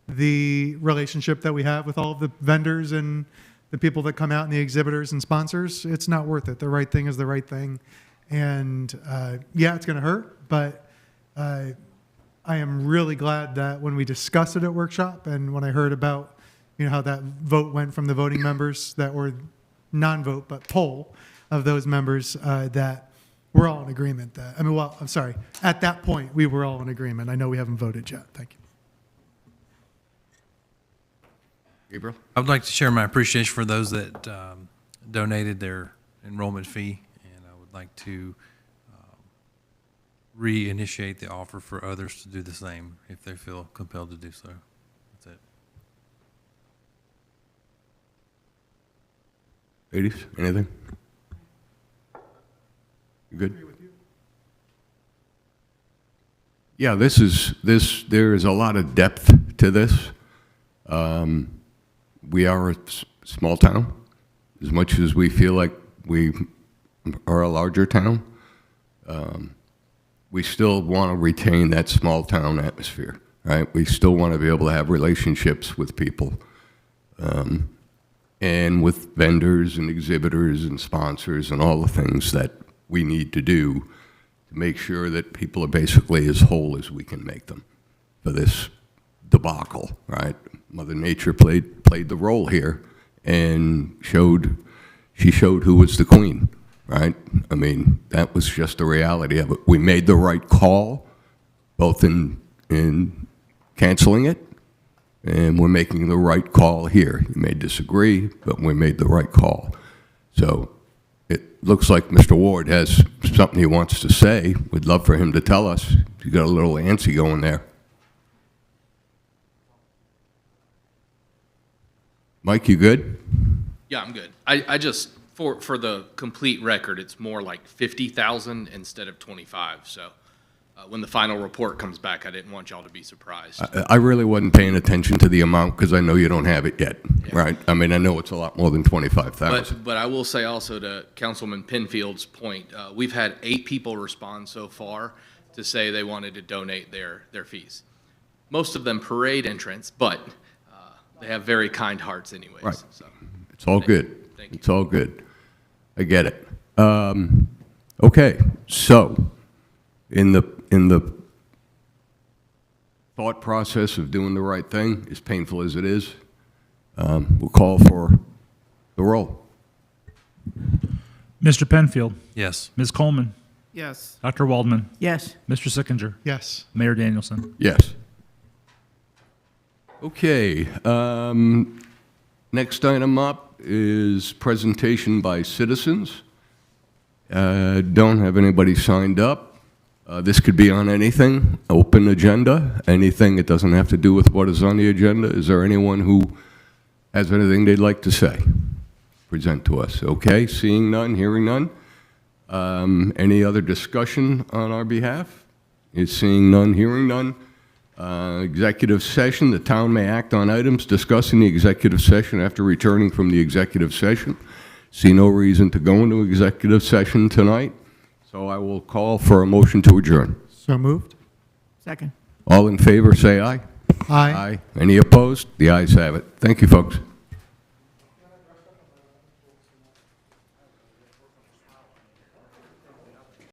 the relationship that we have with all of the vendors and the people that come out and the exhibitors and sponsors. It's not worth it. The right thing is the right thing. And yeah, it's going to hurt, but I am really glad that when we discussed it at workshop and when I heard about how that vote went from the voting members that were non-vote but poll of those members, that we're all in agreement that, I'm sorry, at that point we were all in agreement. I know we haven't voted yet. Thank you. Gabriel? I would like to share my appreciation for those that donated their enrollment fee, and I would like to reinitiate the offer for others to do the same if they feel compelled to do so. That's it. Ladies, anything? You good? Yeah, there is a lot of depth to this. We are a small town, as much as we feel like we are a larger town. We still want to retain that small town atmosphere, right? We still want to be able to have relationships with people, and with vendors and exhibitors and sponsors and all the things that we need to do to make sure that people are basically as whole as we can make them for this debacle, right? Mother Nature played the role here and showed who was the queen, right? I mean, that was just the reality of it. We made the right call, both in canceling it, and we're making the right call here. You may disagree, but we made the right call. So it looks like Mr. Ward has something he wants to say. We'd love for him to tell us. He's got a little antsy going there. Mike, you good? Yeah, I'm good. I just, for the complete record, it's more like 50,000 instead of 25. So when the final report comes back, I didn't want y'all to be surprised. I really wasn't paying attention to the amount because I know you don't have it yet, right? I mean, I know it's a lot more than 25,000. But I will say also to Councilman Penfield's point, we've had 8 people respond so far to say they wanted to donate their fees. Most of them parade entrants, but they have very kind hearts anyways. Right. So. It's all good. Thank you. It's all good. I get it. Okay, so in the thought process of doing the right thing, as painful as it is, we'll call for the roll. Mr. Penfield, Yes. Ms. Coleman, Yes. Dr. Waldman, Yes. Mr. Sickinger, Yes. Mayor Danielson. Yes. Okay, next item up is presentation by citizens. Don't have anybody signed up. This could be on anything, open agenda, anything. It doesn't have to do with what is on the agenda. Is there anyone who has anything they'd like to say? Present to us. Okay, seeing none, hearing none. Any other discussion on our behalf? Is seeing none, hearing none. Executive session, the town may act on items discussed in the executive session after returning from the executive session. See no reason to go into executive session tonight, so I will call for a motion to adjourn. So moved? Second. All in favor, say aye. Aye. Any opposed? The ayes have it. Thank you, folks.